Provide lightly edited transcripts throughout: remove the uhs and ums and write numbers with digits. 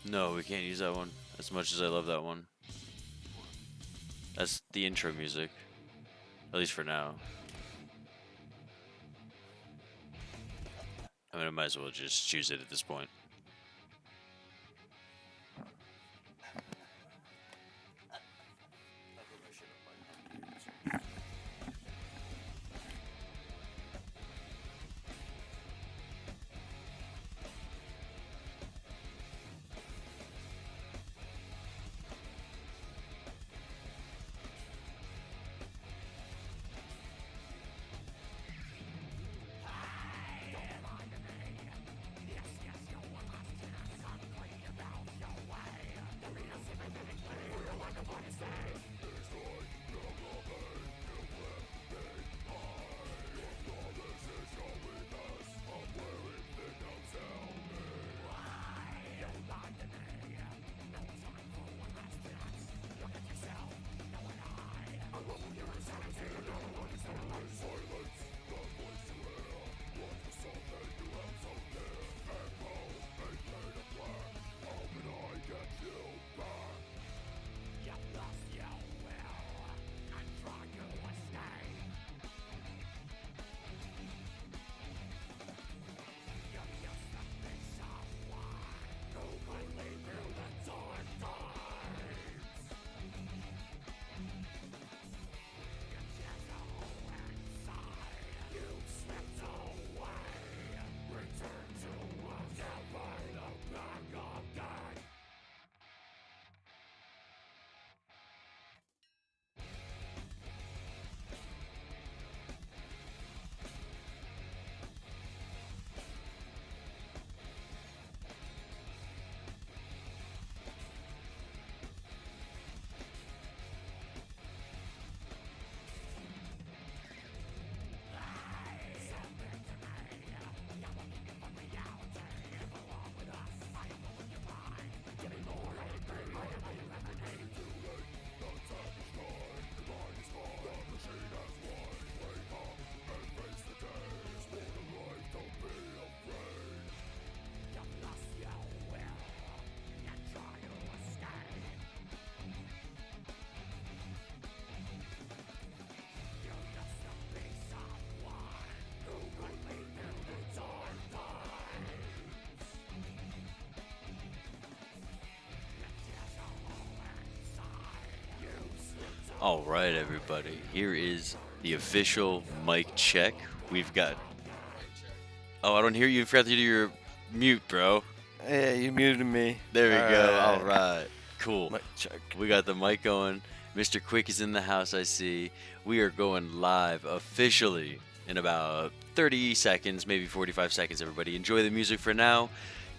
No, we can't use that one. As much as I love that one. That's the intro music. At least for now. I mean, I might as well just choose it at this point. All right, everybody. Here is the official mic check. We've got. Oh, I don't hear you. You forgot to do your mute, bro. Yeah, you muted me. There we go. Alright. All right. Cool. Mic check. We got the mic going. Mr. Quick is in the house, I see. We are going live officially in about 30 seconds, maybe 45 seconds, everybody. Enjoy the music for now.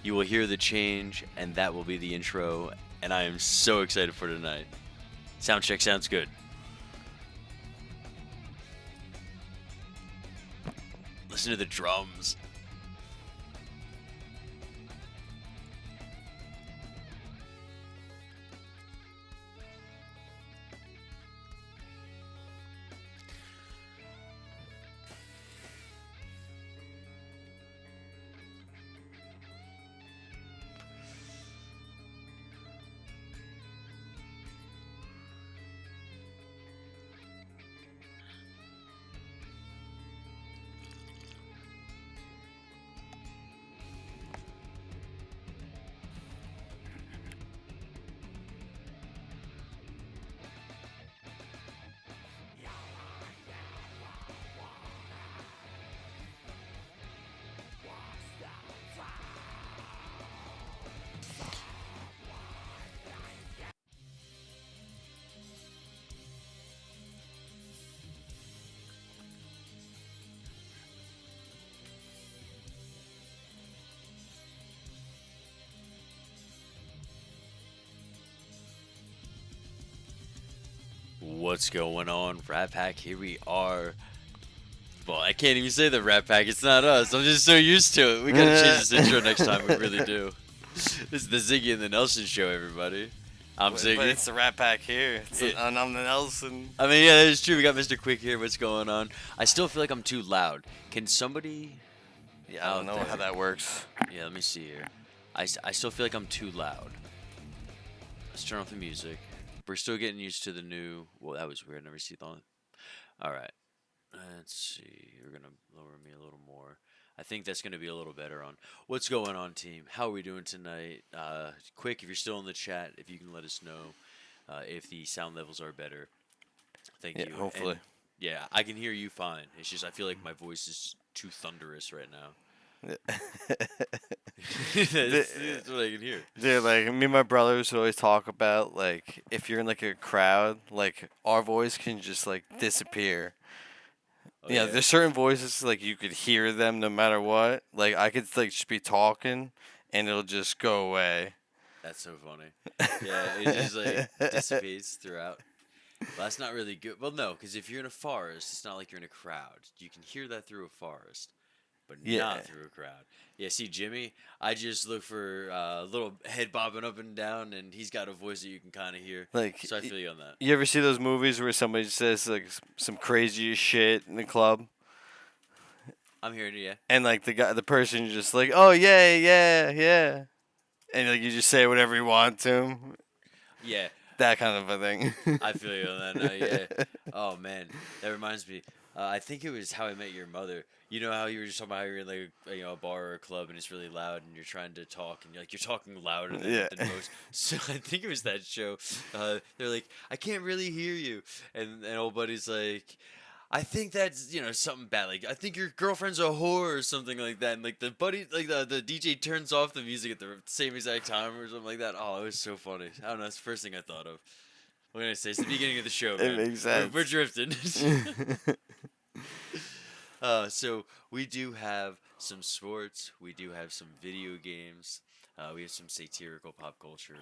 You will hear the change, and that will be the intro. And I am so excited for tonight. Sound check sounds good. Listen to the drums. What's going on, Rat Pack? Here we are. Well, I can't even say the Rat Pack. It's not us. I'm just so used to it. We gotta change this intro next time. We really do. This is the Ziggy and The Nelson show, everybody. I'm Ziggy. But it's the Rat Pack here. And I'm the Nelson. I mean, yeah, that is true. We got Mr. Quick here. What's going on? I still feel like I'm too loud. Can somebody? Yeah, I don't know how that works. Yeah, let me see here. I still feel like I'm too loud. Let's turn off the music. We're still getting used to the new. Well, that was weird. I never see the. All right. Let's see. You're gonna lower me a little more. I think that's gonna be a little better on. What's going on, team? How are we doing tonight? Quick, if you're still in the chat, if you can let us know if the sound levels are better. Thank Yeah, you. hopefully. And yeah, I can hear you fine. It's just I feel like my voice is too thunderous right now. That's what I can hear. Dude, like me and my brothers would always talk about like if you're in like a crowd, like our voice can just like disappear. Oh Yeah, yeah, there's certain voices like you could hear them no matter what. Like I could like just be talking and it'll just go away. that's so funny. Yeah, it just like dissipates throughout. Well, that's not really good. Well, no, because if you're in a forest, it's not like you're in a crowd. You can hear that through a forest, but Yeah. not through a crowd. Yeah, see, Jimmy, I just look for a little head bobbing up and down, and he's got a voice that you can kind of hear. Like So I feel you on that. you ever see those movies where somebody says like some crazy shit in the club I'm hearing you, yeah. and like the person just like, "Oh yeah, yeah, yeah." And like you just say whatever you want to him. Yeah, That kind of a thing. I feel you on that now, yeah. Oh, man, that reminds me. I think it was How I Met Your Mother. You know how you were just talking about how you're in like a bar or a club and it's really loud and you're trying to talk and you're talking louder Yeah. than most. So I think it was that show. They're like, I can't really hear you, and old buddy's like, I think that's something bad. Like I think your girlfriend's a whore or something like that. And like the buddy, like the DJ turns off the music at the same exact time or something like that. Oh, it was so funny. I don't know. That's the first thing I thought of. What can I say? It's the beginning of the show, It man. makes sense. We're drifting. So we do have some sports. We do have some video games. We have some satirical pop culture.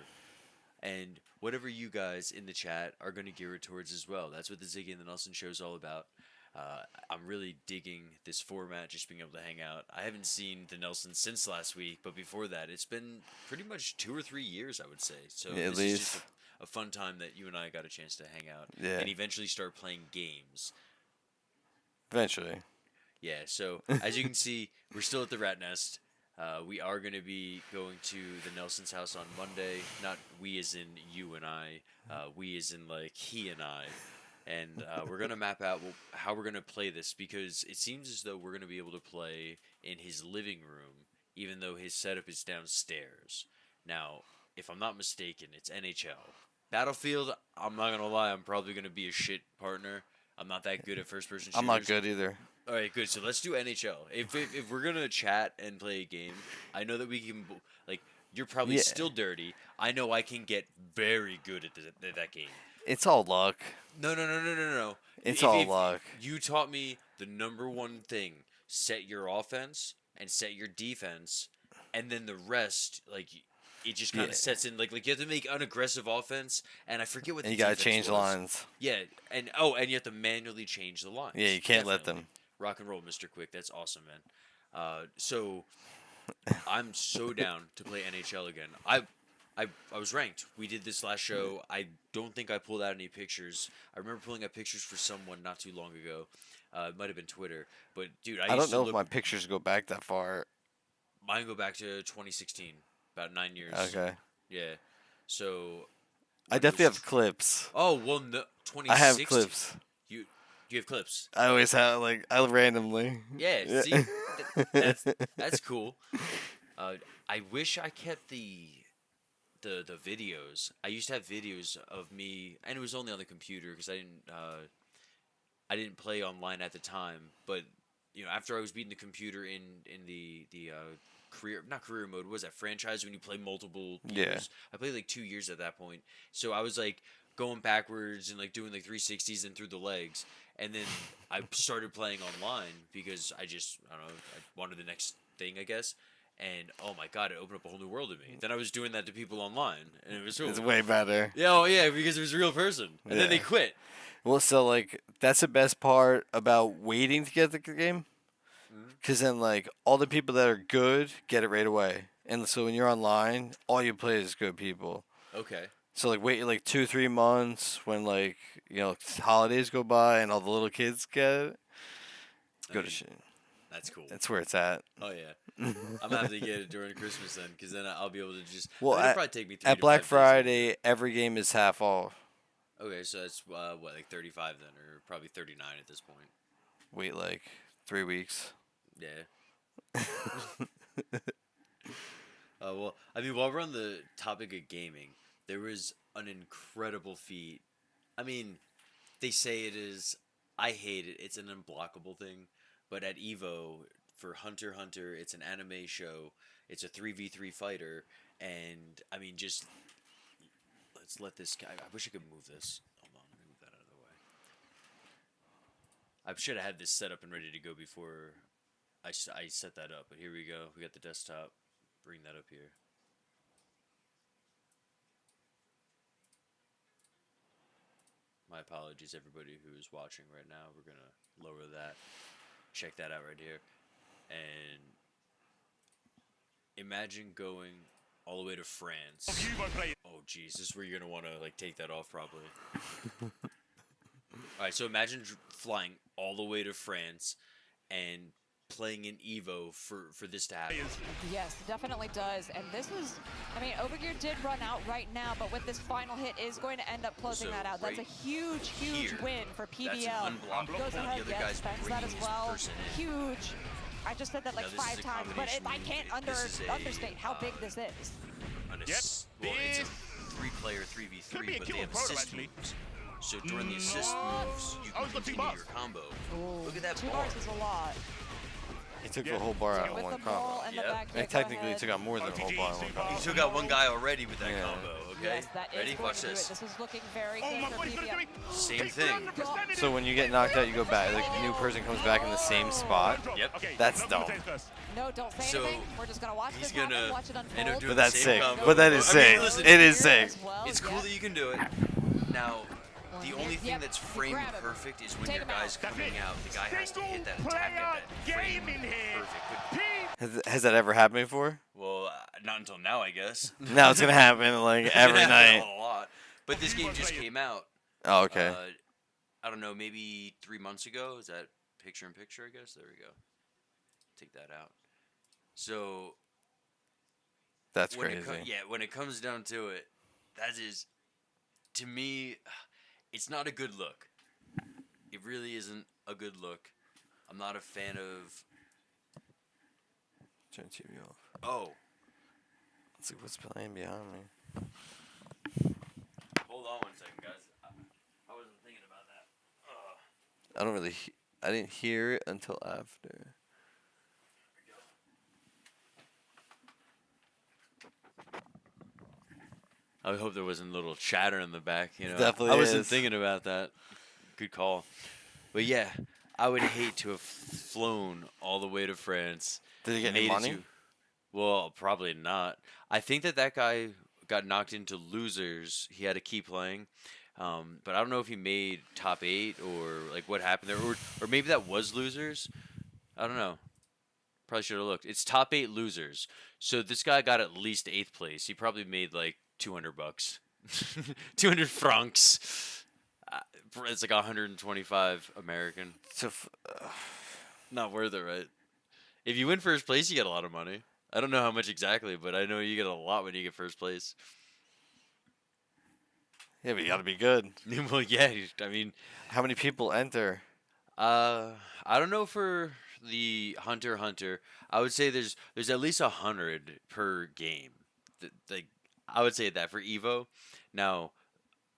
And whatever you guys in the chat are going to gear it towards as well. That's what the Ziggy and the Nelson show is all about. I'm really digging this format, just being able to hang out. I haven't seen the Nelson since last week, but before that, it's been pretty much 2 or 3 years, I would say. So Yeah, at this least. is just a fun time that you and I got a chance to hang out Yeah. and eventually start playing games. Eventually. Yeah, so as you can see, we're still at the Rat Nest. We are going to be going to the Nelson's house on Monday. Not we as in you and I. We as in like he and I. And we're going to map out how we're going to play this because it seems as though we're going to be able to play in his living room, even though his setup is downstairs. Now, if I'm not mistaken, it's NHL. Battlefield, I'm not going to lie, I'm probably going to be a shit partner. I'm not that good at first-person shooters. I'm not good either. All right, good. So let's do NHL. If we're gonna chat and play a game, I know that we can. Like, you're probably Yeah. still dirty. I know I can get very good at that game. It's all luck. No. It's If- all if luck. You taught me the number one thing: set your offense and set your defense, and then the rest, like. It just kind of Yeah. sets in like you have to make an aggressive offense, and I forget what. And The you gotta defense change was. lines. Yeah, and you have to manually change the lines. Yeah, you can't let Definitely. them. Rock and roll, Mr. Quick. That's awesome, man. So I'm so down to play NHL again. I was ranked. We did this last show. I don't think I pulled out any pictures. I remember pulling out pictures for someone not too long ago. It might have been Twitter, but dude, I used don't know to if my pictures go back that far. mine go back to 2016, about 9 years. Okay. Yeah. So I when it definitely was- have clips. Oh well, no, 2016. I have clips. You have clips. I always have I randomly. Yeah. See, that's cool. I wish I kept the videos. I used to have videos of me, and it was only on the computer because I didn't play online at the time. But after I was beating the computer in the career, not career mode, what was that, franchise, when you play multiple years? Yeah. I played like 2 years at that point, so I was like going backwards and like doing like 360s and through the legs, and then I started playing online because I don't know, I wanted the next thing, I guess. And oh my god, it opened up a whole new world to me. Then I was doing that to people online, and it was cool. It's way better. Yeah, oh yeah, because it was a real person, and then they Yeah. quit. Well, so like that's the best part about waiting to get the game, because then like all the people that are good get it right away, and so when you're online, all you play is good people. Okay. So like wait like 2-3 months when like holidays go by and all the little kids get it. Go to shit. That's cool. That's where it's at. Oh yeah, I'm gonna have to get it during Christmas then, because then I'll be able to just. Well, It'll probably take me 3 at to Black 5 days. Friday, every game is half off. Okay, so that's what, like 35 then, or probably 39 at this point. Wait, like 3 weeks. Yeah. Well, I mean, while we're on the topic of gaming, there was an incredible feat. I mean, they say it is. I hate it. It's an unblockable thing. But at Evo for Hunter x Hunter, it's an anime show. It's a 3v3 fighter, and I mean, just let's let this guy. I wish I could move this. Hold on, let me move that out of the way. I should have had this set up and ready to go before I set that up. But here we go. We got the desktop. Bring that up here. My apologies, everybody who is watching right now. We're gonna lower that. Check that out right here. And imagine going all the way to France. Oh, jeez, this is where you're gonna want to like take that off, probably. All right, so imagine flying all the way to France and playing in Evo for this to happen. Yes, definitely does. And this is, I mean, Overgear did run out right now, but with this final hit is going to end up closing So that out. That's a huge, huge win for PBL. That's an unblockable. Goes ahead, The other yes, guy's defends bringing that as his well. person in. Huge. I just said that like Now, this 5 is a times, but I can't combination. understate how big this is. Well, it's a 3-player 3v3, but they have assist moves. So during the assist moves, you can continue your combo. Look at that 2 bar. bars is a lot. He took the whole bar out in With one the ball combo. and the Yep. back And hit, go technically, he ahead. took out more than a whole bar in one combo. You took out one guy already with that Yeah. combo, okay? Yes, that is Ready? going Watch to do it. this. This is looking very good for PBL. Same thing. So when you get knocked out, you go back. Like the new person comes back in the same spot. Yep. That's dumb. No, don't say So, anything. We're just gonna watch he's this happen, gonna watch it end up unfold. doing But that's the same sick. combo. But that is I mean, sick. listen, It is Here sick. as well, It's cool yeah. that you can do it. Now, the only thing Yep, that's you frame grab him. perfect is when Take your him out. guy's coming out. The guy has to hit that attack at that frame perfect. Has that ever happened before? Well, not until now, I guess. Now it's gonna happen like It's every gonna happen night. A lot. But this game just came out. Oh, okay. I don't know, maybe 3 months ago. Is that picture in picture? I guess. There we go. Take that out. So That's when crazy. when it comes down to it, that is, to me, it's not a good look. It really isn't a good look. I'm not a fan of. Turn TV off. Oh, Let's see what's playing behind me. hold on 1 second, guys. I wasn't thinking about that. I don't really. I didn't hear it until after. I hope there wasn't a little chatter in the back. You know, Definitely I wasn't is. thinking about that. Good call. But yeah, I would hate to have flown all the way to France. Did he get any made it money? to- Well, probably not. I think that guy got knocked into losers. He had to keep playing. But I don't know if he made top 8 or like what happened there, or maybe that was losers. I don't know. Probably should have looked. It's top 8 losers. So this guy got at least 8th place. He probably made like $200, 200 francs. It's like 125 American. So, Not worth it, right? If you win first place, you get a lot of money. I don't know how much exactly, but I know you get a lot when you get first place. yeah, but you gotta be good. Well, yeah. I mean, How many people enter? I don't know for the Hunter x Hunter. I would say there's at least 100 per game. Like I would say that for Evo. Now,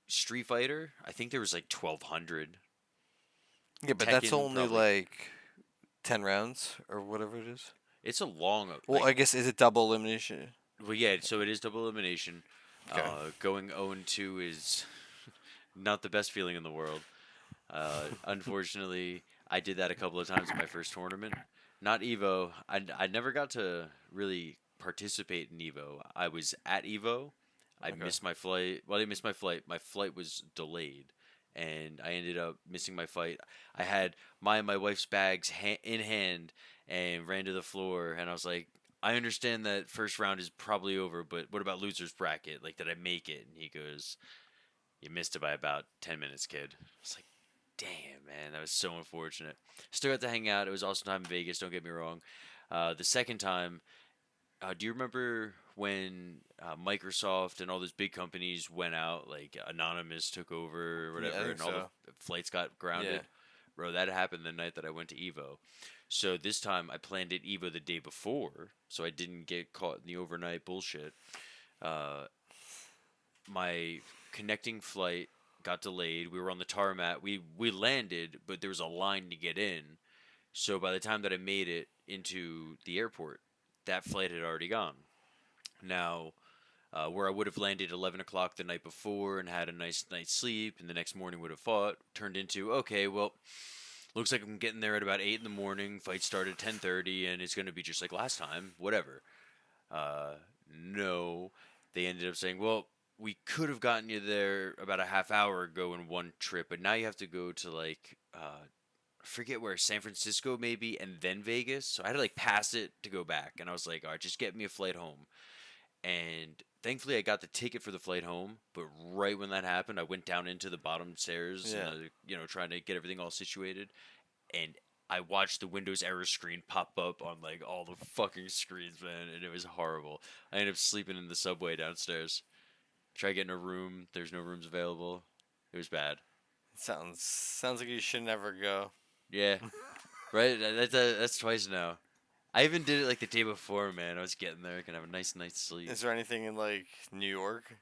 Street Fighter, I think there was like 1,200. Yeah, but that's Tekken, only probably. like 10 rounds or whatever it is. It's a long. Well, I guess is it double elimination? Well, yeah. So it is double elimination. Okay. Going 0-2 is not the best feeling in the world. Unfortunately, I did that a couple of times in my first tournament. Not Evo. I never got to really participate in Evo. I was at Evo. I Okay. missed my flight. Well, I didn't miss my flight. My flight was delayed, and I ended up missing my flight. I had my wife's bags in hand and ran to the floor, and I was like, I understand that first round is probably over, but what about loser's bracket? Like, did I make it? And he goes, you missed it by about 10 minutes, kid. I was like, Damn, man, that was so unfortunate. Still got to hang out. It was awesome time in Vegas. Don't get me wrong. The second time, do you remember when Microsoft and all those big companies went out, like Anonymous took over or Yeah, I whatever, think and all so. the flights got grounded? Yeah. Bro, that happened the night that I went to Evo. So this time I planned it Evo the day before, so I didn't get caught in the overnight bullshit. Uh, my connecting flight got delayed. We were on the tarmac. We landed, but there was a line to get in. So by the time that I made it into the airport, that flight had already gone. Now, where I would have landed 11 o'clock the night before and had a nice night's sleep, and the next morning would have fought, turned into, okay, well, looks like I'm getting there at about 8 in the morning. Fight started at 10:30, and it's going to be just like last time. Whatever. Uh, no, they ended up saying, well, we could have gotten you there about a half hour ago in one trip, but now you have to go to like forget where, San Francisco maybe, and then Vegas. So I had to like pass it to go back, and I was like, all right, just get me a flight home. And thankfully, I got the ticket for the flight home. But right when that happened, I went down into the bottom stairs, Yeah. and trying to get everything all situated, and I watched the Windows error screen pop up on like all the fucking screens, man, and it was horrible. I ended up sleeping in the subway downstairs. Try getting a room. There's no rooms available. It was bad. Sounds like you should never go. Yeah, right. That's twice now. I even did it like the day before, man. I was getting there, gonna have a nice night's sleep. Is there anything in like New York?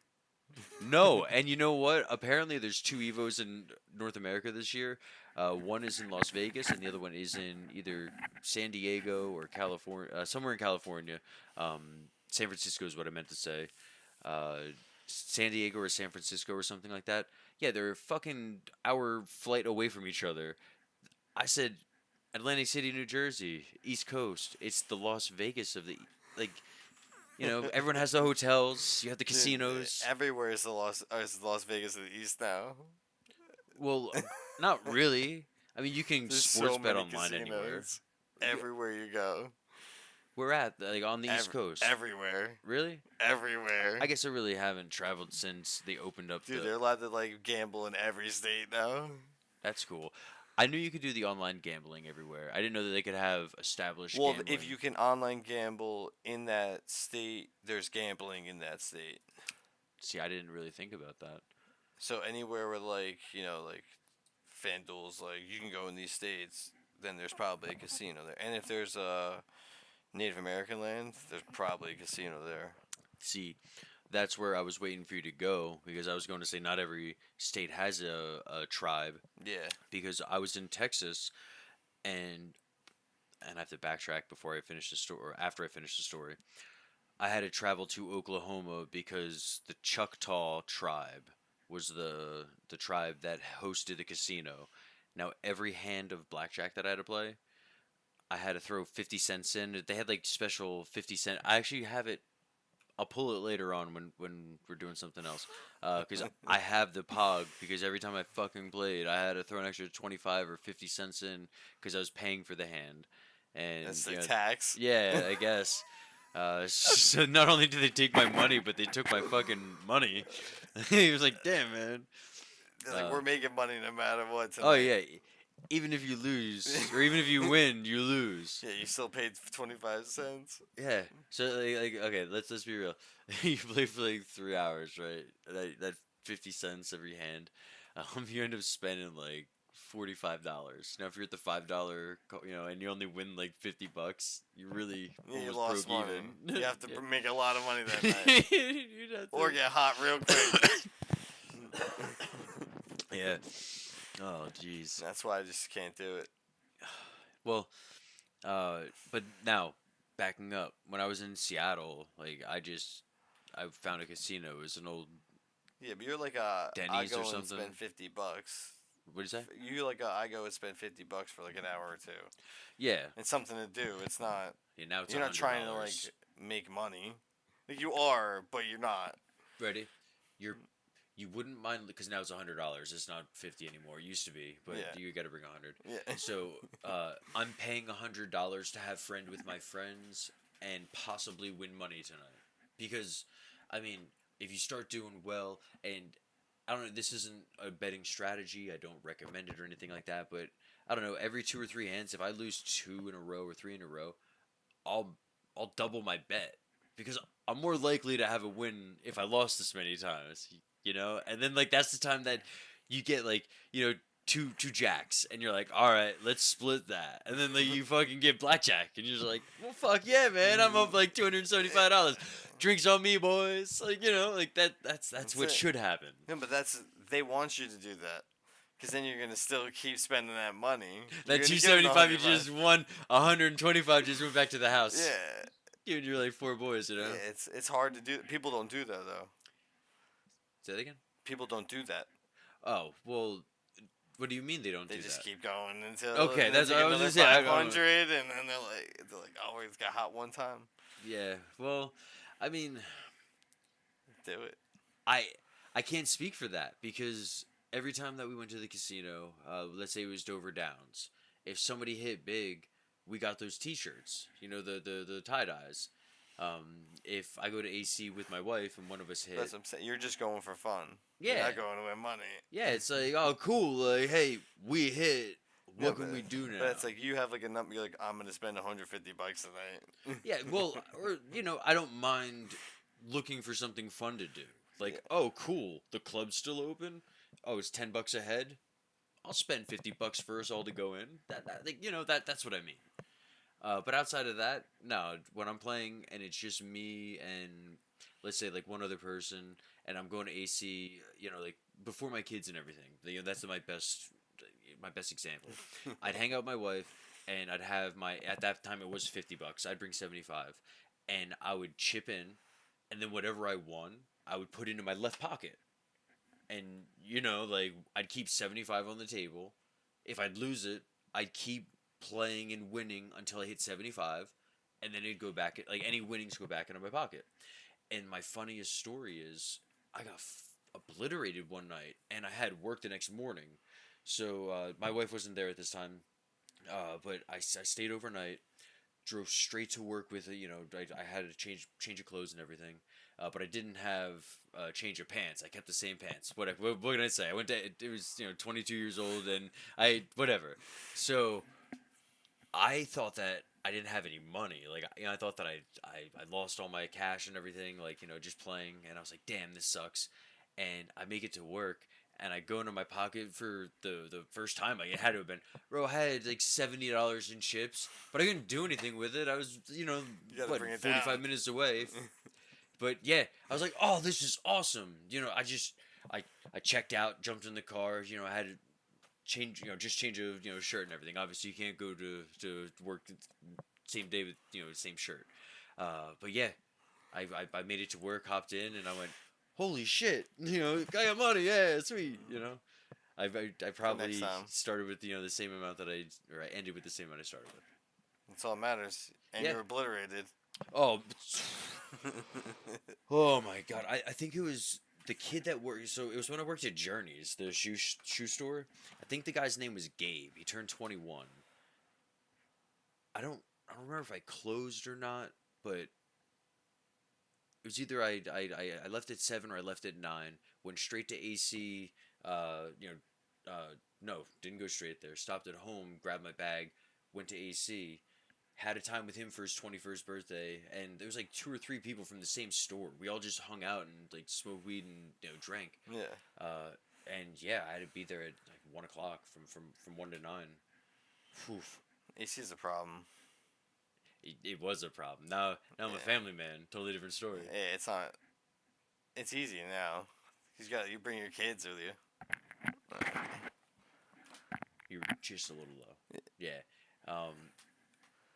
No, and you know what? Apparently, there's two Evos in North America this year. One is in Las Vegas, and the other one is in either San Diego or California, somewhere in California. San Francisco is what I meant to say. Uh, San Diego or San Francisco or something like that. Yeah, they're a fucking hour flight away from each other. I said Atlantic City, New Jersey, East Coast. It's the Las Vegas of the like. Everyone has the hotels. You have the Dude, casinos. everywhere is the Las Vegas of the East now. Well, not really. I mean, you can There's sports so bet many online anywhere. casinos. Everywhere you go. We're at like on the East Coast. Everywhere. Really? Everywhere. I guess I really haven't traveled since they opened up. Dude, they're allowed to like gamble in every state now. That's cool. I knew you could do the online gambling everywhere. I didn't know that they could have established. Well, gambling. if you can online gamble in that state, there's gambling in that state. See, I didn't really think about that. So anywhere where like FanDuel's like you can go in these states, then there's probably a casino there. And if there's a Native American land, there's probably a casino there. See, that's where I was waiting for you to go because I was going to say not every state has a tribe. Yeah. Because I was in Texas, and I have to backtrack before I finish the story or after I finish the story. I had to travel to Oklahoma because the Choctaw tribe was the tribe that hosted the casino. Now every hand of blackjack that I had to play, I had to throw 50 cents in. They had like special 50 cent. I actually have it. I'll pull it later on when we're doing something else. Because I have the pog because every time I fucking played, I had to throw an extra 25 or 50 cents in because I was paying for the hand. And That's the tax. Yeah, I guess. So not only did they take my money, but they took my fucking money. He was like, "Damn, man." They're like, we're making money no matter what. Oh tonight." yeah. Even if you lose, or even if you win, you lose. Yeah, you still paid 25 cents. Yeah. So like okay, let's be real. You play for like 3 hours, right? That 50 cents every hand. You end up spending like $45. Now if you're at the $5, and you only win like $50, you really Yeah, you almost lost broke money. even. You have to Yeah. make a lot of money that night. You'd have to- Or get hot real quick. Yeah. Oh jeez. That's why I just can't do it. Well, but now backing up, when I was in Seattle, like I found a casino. It was an old. Yeah, but you're like I Denny's go or and something? spend $50. What do you say? You like I go and spend $50 for like an hour or two. Yeah. It's something to do. It's not. Yeah. Now it's You're not trying to $100. like make money. Like you are, but you're not. Ready? You wouldn't mind because now it's $100. It's not 50 anymore. It used to be, but Yeah. you got to bring 100. Yeah. So I'm paying $100 to have friend with my friends and possibly win money tonight. Because, I mean, if you start doing well, and I don't know. This isn't a betting strategy. I don't recommend it or anything like that. But I don't know. Every 2 or 3 hands, if I lose 2 in a row or 3 in a row, I'll I'll double my bet because I'm more likely to have a win if I lost this many times. You know, and then like that's the time that you get like two jacks, and you're like, all right, let's split that, and then like you fucking get blackjack, and you're just like, well, fuck yeah, man, I'm up like $275. Drinks on me, boys. Like like that's what it. should happen. No, but they want you to do that. Because then you're gonna still keep spending that money. That You're gonna 275 you give them just won, 125 just went back to the house. Yeah. You and your like 4 boys, Yeah, it's hard to do. People don't do that though. Say that again. People don't do that. Oh well, what do you mean they don't They do just that? keep going until Okay, and that's then what I they was get gonna another say. 500, and then they're like, oh, it's got hot one time. Yeah. Well, I mean, Do it. I can't speak for that because every time that we went to the casino, let's say it was Dover Downs, if somebody hit big, we got those T-shirts. The tie dyes. If I go to AC with my wife and one of us hit, That's what I'm saying. You're just going for fun. yeah, You're not going to win money. yeah, it's like, oh cool, like, hey, we hit. What Yeah, can we do now? But it's like you have like a number. You're like, I'm gonna spend $150 tonight. Yeah, well, or I don't mind looking for something fun to do. Like, oh, cool, the club's still open. Oh, it's $10 a head. I'll spend $50 for us all to go in. That's what I mean. But outside of that, no. When I'm playing and it's just me and let's say like one other person, and I'm going to AC, like before my kids and everything. That's my best example. I'd hang out with my wife, and I'd have at that time it was $50. I'd bring 75, and I would chip in, and then whatever I won, I would put into my left pocket, and like I'd keep 75 on the table. If I'd lose it, I'd keep playing and winning until I hit 75, and then it'd go back. Like any winnings go back into my pocket. And my funniest story is I got obliterated one night, and I had work the next morning. So my wife wasn't there at this time, but I stayed overnight, drove straight to work with it. I had to change of clothes and everything, but I didn't have a change of pants. I kept the same pants. What can I say? I went to it was 22 years old, and I whatever. So I thought that I didn't have any money. Like I thought that I lost all my cash and everything. Like just playing, and I was like, damn, this sucks. And I make it to work, and I go into my pocket for the first time. Like it had to have been, bro. I had like $70 in chips, but I couldn't do anything with it. I was what 45 minutes away. But yeah, I was like, oh, this is awesome. I checked out, jumped in the car. I had to change of shirt and everything. Obviously, you can't go to work the same day with same shirt. But yeah, I made it to work, hopped in, and I went, holy shit, I got money, yeah, sweet, I probably started with the same amount that I ended with the same amount I started with. That's all that matters. And you're obliterated. Oh, oh my god, I think it was the kid that worked. So it was when I worked at Journeys, the shoe store. I think the guy's name was Gabe. He turned 21. I don't remember if I closed or not, but it was either I left at 7 or I left at 9. Went straight to AC. No, didn't go straight there. Stopped at home, grabbed my bag, went to AC. Had a time with him for his 21st birthday, and there was like 2 or 3 people from the same store. We all just hung out and like smoked weed and drank. Yeah. And yeah, I had to be there at like 1 o'clock from 1 to 9. Whew. AC's a problem. It was a problem. Now I'm a family man. Totally different story. Yeah, it's not. It's easy now. You bring your kids with you. You're just a little low. Yeah.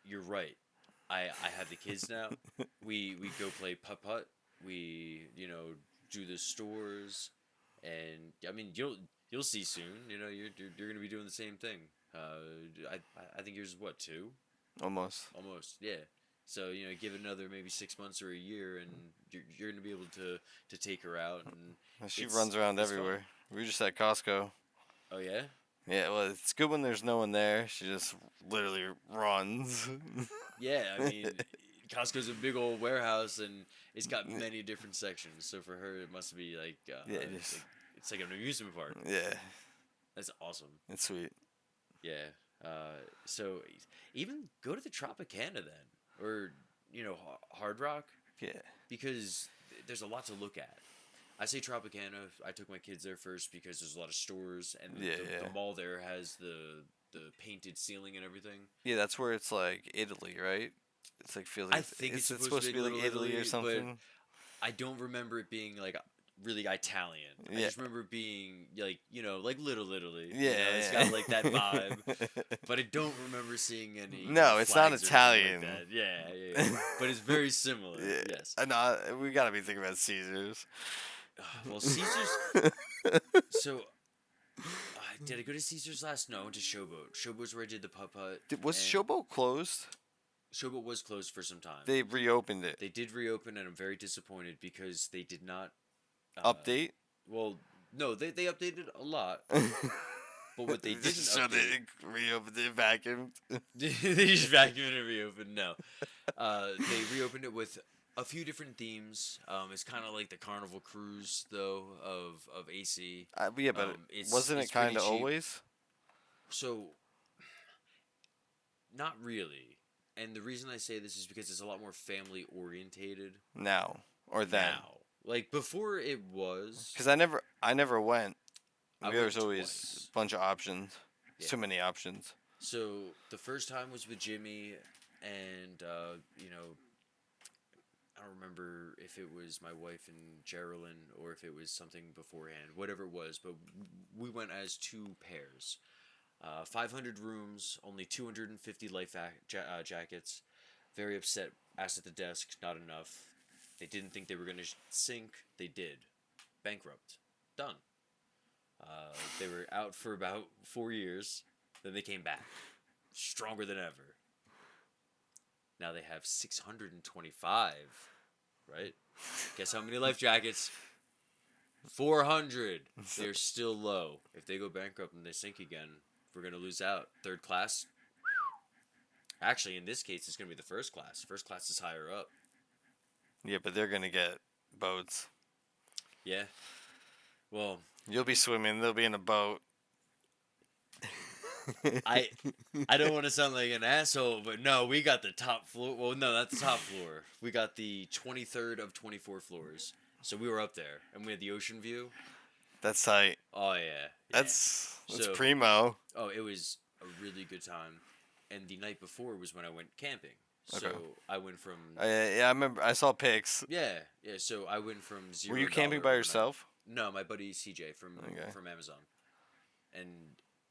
You're right. I have the kids now. We go play putt-putt. We do the stores, and I mean you'll see soon. You're gonna be doing the same thing. I think yours is what, 2? Almost, yeah. So give it another maybe 6 months or a year, and you're gonna be able to take her out. And she runs around everywhere. Fun. We were just at Costco. Oh yeah. Yeah, well, it's good when there's no one there. She just literally runs. Yeah, I mean, Costco's a big old warehouse, and it's got many different sections. So for her, it must be like, It's like an amusement park. Yeah, That's awesome. it's sweet. Yeah. So even go to the Tropicana then, or Hard Rock, Yeah. because there's a lot to look at. I say Tropicana. I took my kids there first because there's a lot of stores, and the mall there has the painted ceiling and everything. Yeah, that's where it's like Italy, right? It's like feels I like think it's supposed supposed to be like Little Italy or but something. I don't remember it being like really Italian. I Yeah. just remember it being like Little Italy. Yeah, It's got like that vibe. But I don't remember seeing any. No, it's not flags or anything Italian. Like that. Yeah. But it's very similar. Yeah. Yes. I know. We gotta be thinking about Caesars. Well, Caesars. So, did I go to Caesars last? No, I went to Showboat. Showboat's where I did the putt-putt. Was and Showboat closed? Showboat was closed for some time. They reopened it. They did reopen, and I'm very disappointed because they did not Update? Well, no, they updated a lot, but what they didn't So update, they reopened it, vacuumed. they just vacuumed and reopened. No, they reopened it with a few different themes. It's kind of like the Carnival Cruise, though, of AC. Yeah, but wasn't it kind of always? So, not really. And the reason I say this is because it's a lot more family orientated Now or then? now. Like before, it was. Because I never went. I There was went always twice. a bunch of options. Yeah. Too many options. So the first time was with Jimmy, and I don't remember if it was my wife and Geraldine or if it was something beforehand. Whatever it was, but we went as two pairs. 500 rooms, only 250 life jackets. Very upset. Asked at the desk, not enough. They didn't think they were going to sink. They did. Bankrupt. Done. They were out for about 4 years. Then they came back. Stronger than ever. Now they have 625. Right? Guess how many life jackets? 400. They're still low. If they go bankrupt and they sink again, we're going to lose out. Third class? Actually, in this case, it's going to be the first class. First class is higher up. Yeah, but they're gonna get boats. Yeah. Well, You'll be swimming. They'll be in a boat. I don't want to sound like an asshole, but no, we got the top floor. Well, no, that's the top floor. We got the 23rd of 24 floors. So we were up there, and we had the ocean view. That's tight. Oh, yeah. That's So- primo. Oh, it was a really good time. And the night before was when I went camping. So Okay. I went from... Yeah, I remember. I saw pics. Yeah. So I went from $0. Were you camping by yourself? No, my buddy CJ from Okay. Amazon, and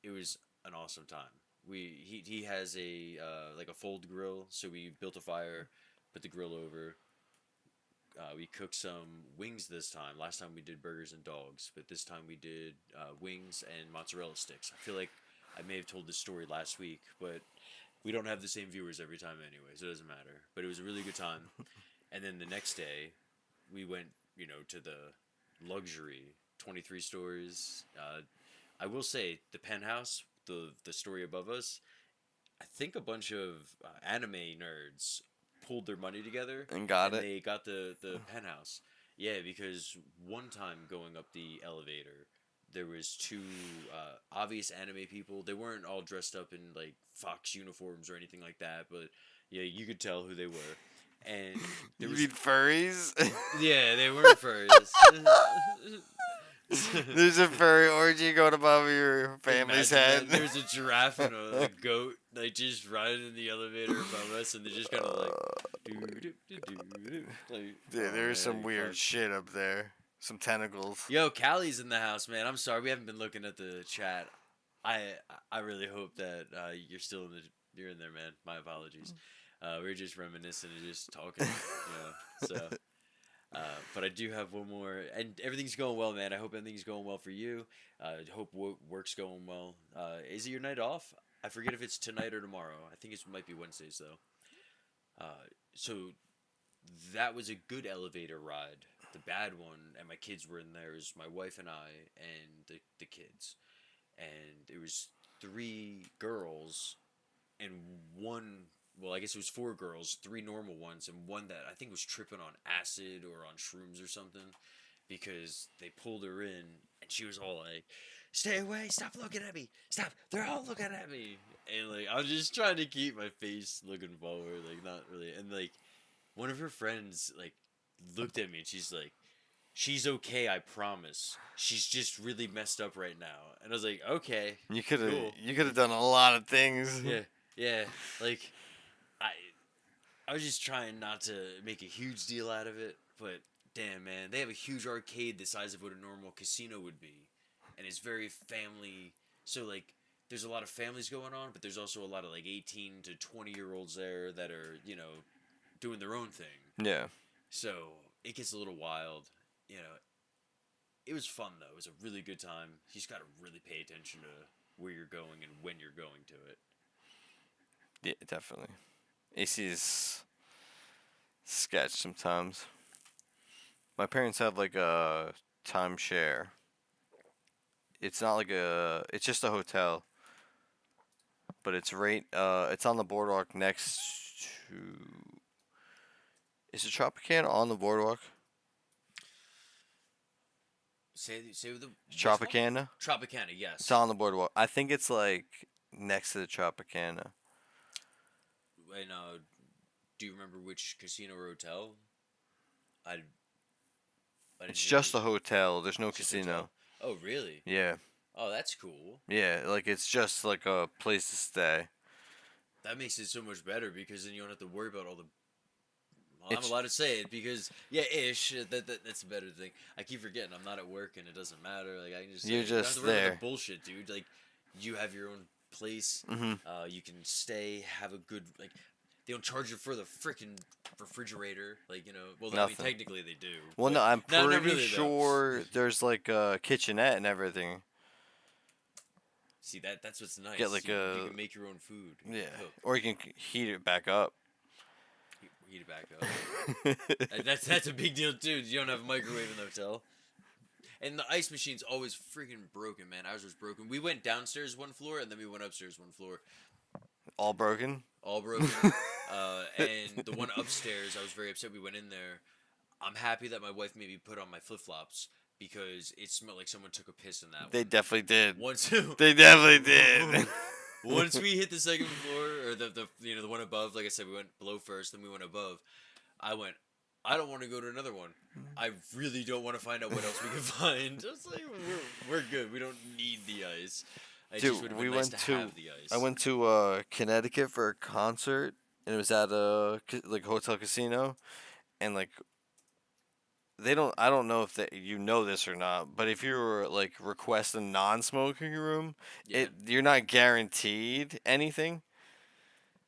it was an awesome time. He has a like a fold grill, so we built a fire, put the grill over. We cooked some wings this time. Last time we did burgers and dogs, but this time we did wings and mozzarella sticks. I feel like I may have told this story last week, but we don't have the same viewers every time anyway, so it doesn't matter. But it was a really good time. And then the next day, we went, to the luxury 23 stories. I will say the penthouse, the story above us. I think a bunch of anime nerds pulled their money together And got it? They got the penthouse. Yeah, because one time going up the elevator, there was two obvious anime people. They weren't all dressed up in like Fox uniforms or anything like that, but yeah, you could tell who they were. And there You was mean furries? yeah, they weren't furries. There's a furry orgy going above your family's Imagine head. that. There's a giraffe and a goat like just riding in the elevator above us, and they're just kind of like, like, Yeah, oh, there's some man, weird fuck. shit up there. Some tentacles. Yo, Callie's in the house, man. I'm sorry we haven't been looking at the chat. I really hope that you're still you're in there, man. My apologies. We were just reminiscing and just talking, So, but I do have one more, and everything's going well, man. I hope everything's going well for you. Hope work's going well. Is it your night off? I forget if it's tonight or tomorrow. I think it might be Wednesdays though. So that was a good elevator ride. The bad one, and my kids were in there, is my wife and I and the kids. And it was 3 girls and one, well, I guess it was 4 girls, 3 normal ones, and one that I think was tripping on acid or on shrooms or something, because they pulled her in and she was all like, "Stay away! Stop looking at me! Stop! They're all looking at me!" And like I was just trying to keep my face looking forward, like not really. And like one of her friends like looked at me and she's like, "She's okay, I promise. She's just really messed up right now." And I was like, "Okay, cool." You could have done a lot of things. Yeah, yeah. Like I I was just trying not to make a huge deal out of it, but damn man, they have a huge arcade the size of what a normal casino would be. And it's very family, so like there's a lot of families going on, but there's also a lot of like 18 to 20-year-olds there that are, doing their own thing. Yeah. So, it gets a little wild, you know. It was fun though. It was a really good time. You just got to really pay attention to where you're going and when you're going to it. Yeah, definitely. AC is sketch sometimes. My parents have like a timeshare. It's not like it's just a hotel, but it's it's on the boardwalk next to. Is it Tropicana on the boardwalk? Say the Tropicana. Tropicana, yes. It's on the boardwalk. I think it's like next to the Tropicana. And do you remember which casino or hotel? I didn't It's hear just you. a hotel. There's no It's just casino. hotel. Oh, really? Yeah. Oh, that's cool. Yeah, like it's just like a place to stay. That makes it so much better because then you don't have to worry about all the. Well, I'm It's- allowed to say it because ish. That's a better thing. I keep forgetting I'm not at work and it doesn't matter. Like I can just. You're say it. You don't have just to worry about there. the bullshit, dude. Like you have your own place. Mhm. You can stay, have a good like. They don't charge you for the freaking refrigerator, like Well, I mean, Nothing. technically they do. Well, but no, I'm not pretty really, though. sure there's like a kitchenette and everything. See that's what's nice. Get like you can make your own food. You can Yeah, cook, or you can heat it back up. heat it back up. That's a big deal too. You don't have a microwave in the hotel. And the ice machine's always freaking broken, man. Ours was broken. We went downstairs one floor and then we went upstairs one floor. All broken. All broken. And the one upstairs, I was very upset we went in there. I'm happy that my wife made me put on my flip-flops because it smelled like someone took a piss in that They one. definitely did. Once They definitely did. once we hit the second floor or the one above, like I said, we went below first, then we went above. I don't want to go to another one. I really don't want to find out what else we can find. Just like we're good. We don't need the ice. It just would Dude, have we been nice went to to. have the ice. I went to Connecticut for a concert, and it was at a like hotel casino, and like they don't. I don't know if you know this or not, but if you were like request a non-smoking room, Yeah. you're not guaranteed anything.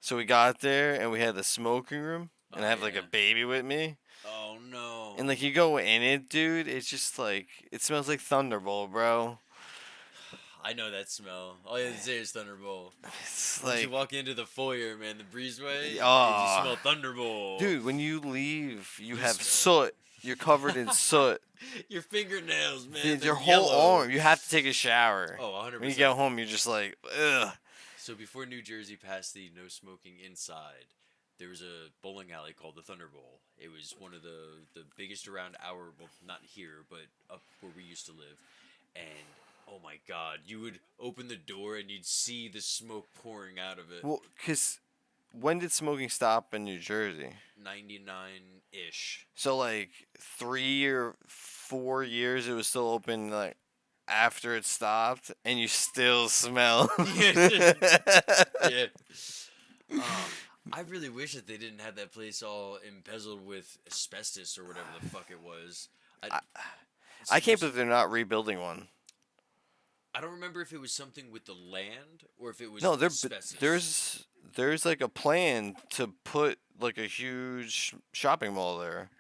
So we got there and we had the smoking room, and I Oh, have like yeah. a baby with me, Oh no. and like you go in it, dude. It's just like it smells like Thunderbolt, bro. I know that smell. All you have to say is Thunderbolt. It's Once you like, walk into the foyer, man, the breezeway, you Ah. smell Thunderbolt. dude, when you leave, you You have smell- soot. You're covered in soot. Your fingernails, man. Dude, they're your whole yellow. arm. You have to take a shower. Oh, 100%. When you get home, you're just like, ugh. So before New Jersey passed the no smoking inside, there was a bowling alley called the Thunderbolt. It was one of the biggest around well, not here, but up where we used to live. And oh my God, you would open the door and you'd see the smoke pouring out of it. Well, because when did smoking stop in New Jersey? 99-ish. So, like, 3 or 4 years it was still open, like, after it stopped, and you still smell. Yeah. I really wish that they didn't have that place all embezzled with asbestos or whatever the fuck it was. I can't believe they're not rebuilding one. I don't remember if it was something with the land or if it was No, asbestos. there's like a plan to put like a huge shopping mall there.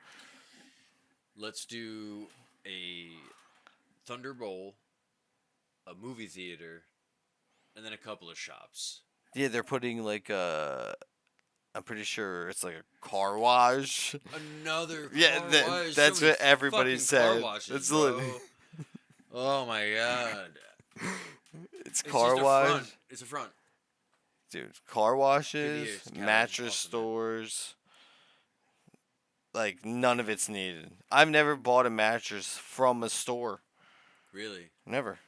Let's do a Thunder Bowl, a movie theater, and then a couple of shops. Yeah, they're putting like I'm pretty sure it's like a car wash. Another Yeah, car that- wash. that's So many what everybody fucking said. Car washes, That's bro. literally- Oh my God. It's It's car just a wash. front. It's a front. Dude, car washes, years, Cali, mattress awesome, man. stores. Like none of it's needed. I've never bought a mattress from a store. Really? Never.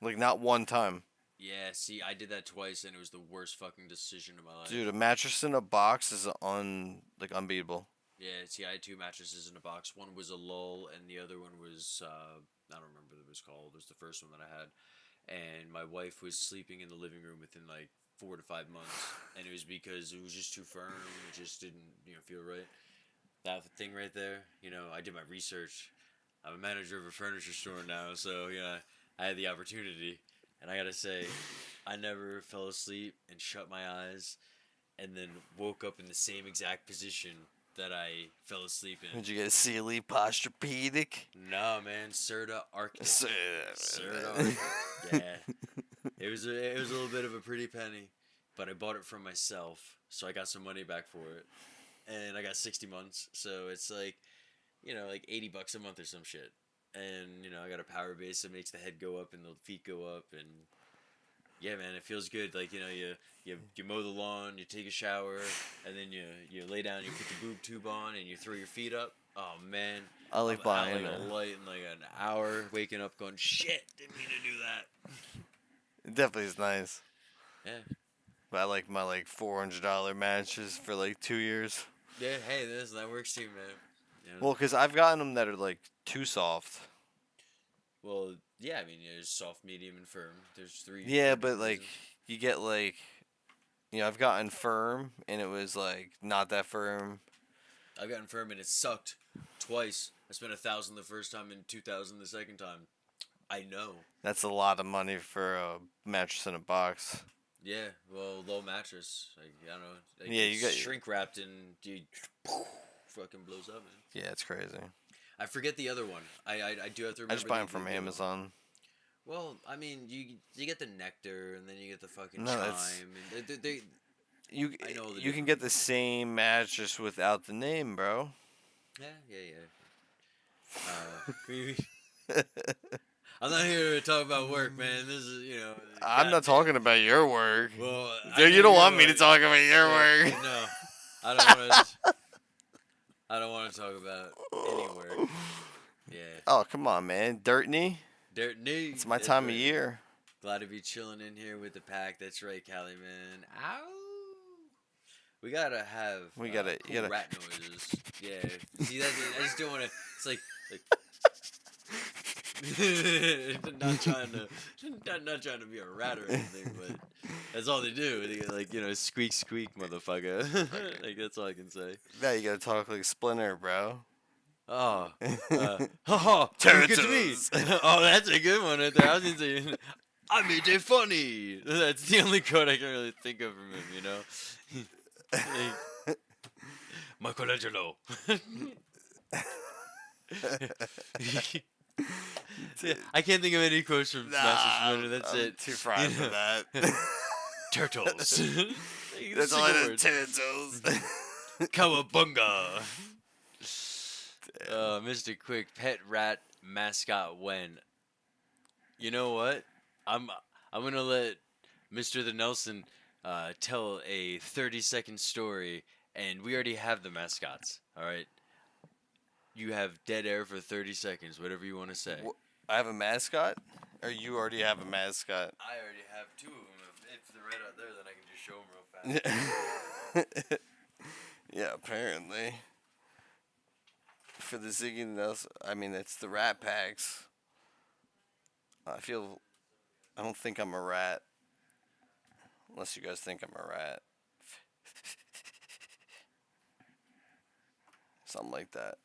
Like, not one time. Yeah, see, I did that twice, and it was the worst fucking decision of my life. Dude, a mattress in a box is unbeatable. Yeah, see, I had 2 mattresses in a box. One was a lull, and the other one was, I don't remember what it was called. It was the first one that I had. And my wife was sleeping in the living room within, like, 4 to 5 months. And it was because it was just too firm. It just didn't, feel right. That thing right there, I did my research. I'm a manager of a furniture store now, so, I had the opportunity. And I gotta say, I never fell asleep and shut my eyes and then woke up in the same exact position that I fell asleep in. Did you get a Sealy Posturepedic? No, man, Serta Arctic. Serta Arctic. Yeah, it was a little bit of a pretty penny, but I bought it from myself, so I got some money back for it, and I got 60 months, so it's like, like $80 a month or some shit, and I got a power base that makes the head go up and the feet go up, and yeah, man, it feels good. Like, you mow the lawn, you take a shower, and then you lay down, you put the boob tube on, and you throw your feet up. Oh, man. I like buying a light in like an hour, waking up going, shit, didn't mean to do that. It definitely is nice. Yeah. But I like my, $400 matches for, 2 years. Yeah, hey, that works too, man. Well, because I've gotten them that are, too soft. Well, yeah, I mean, there's soft, medium, and firm. There's 3. Yeah, different but, reasons. you get, I've gotten firm, and it was, not that firm. I've gotten firm, and it sucked twice. I spent $1,000 the first time and $2,000 the second time. I know. That's a lot of money for a mattress in a box. Yeah, well, low mattress. I don't know. Yeah, you got shrink wrapped and fucking blows up, man. Yeah, it's crazy. I forget the other one. I do have to remember. I just buy them from Amazon. Well, I mean, you get the nectar and then you get the fucking No, chime. And you can get the same mattress without the name, bro. Yeah. I'm not here to talk about work, man. This is, I'm not talking about your work. Well, Dude, you don't want me to talk about your work. No, I don't want to. I don't want to talk about any work. Yeah. Oh, come on, man. Dirt knee? Dirt knee. It's my time of year. Glad to be chilling in here with the pack. That's right, Cali, man. Ow. We gotta have cool rat noises. Yeah. See, I just don't want to. It's like not trying to be a rat or anything, but that's all they do. They squeak squeak, motherfucker. That's all I can say. Now you gotta talk like Splinter, bro. Oh, haha, good to me. Oh, that's a good one right there. I was gonna say, I made it funny. That's the only quote I can really think of from him. Michelangelo. I can't think of any quotes from Smash Splinter. That's I'm it. Too fried for that. Turtles. That's all I know. Turtles. Cowabunga. Mr. Quick, pet rat mascot when? You know what? I'm gonna let Mr. The Nelson tell a 30-second story, and we already have the mascots. All right. You have dead air for 30 seconds. Whatever you want to say. I have a mascot, or you already have a mascot? I already have 2 of them. If they're right out there, then I can just show them real fast. Yeah, apparently. For the Ziggy and The Nelson, I mean, it's the rat packs. I don't think I'm a rat. Unless you guys think I'm a rat. Something like that.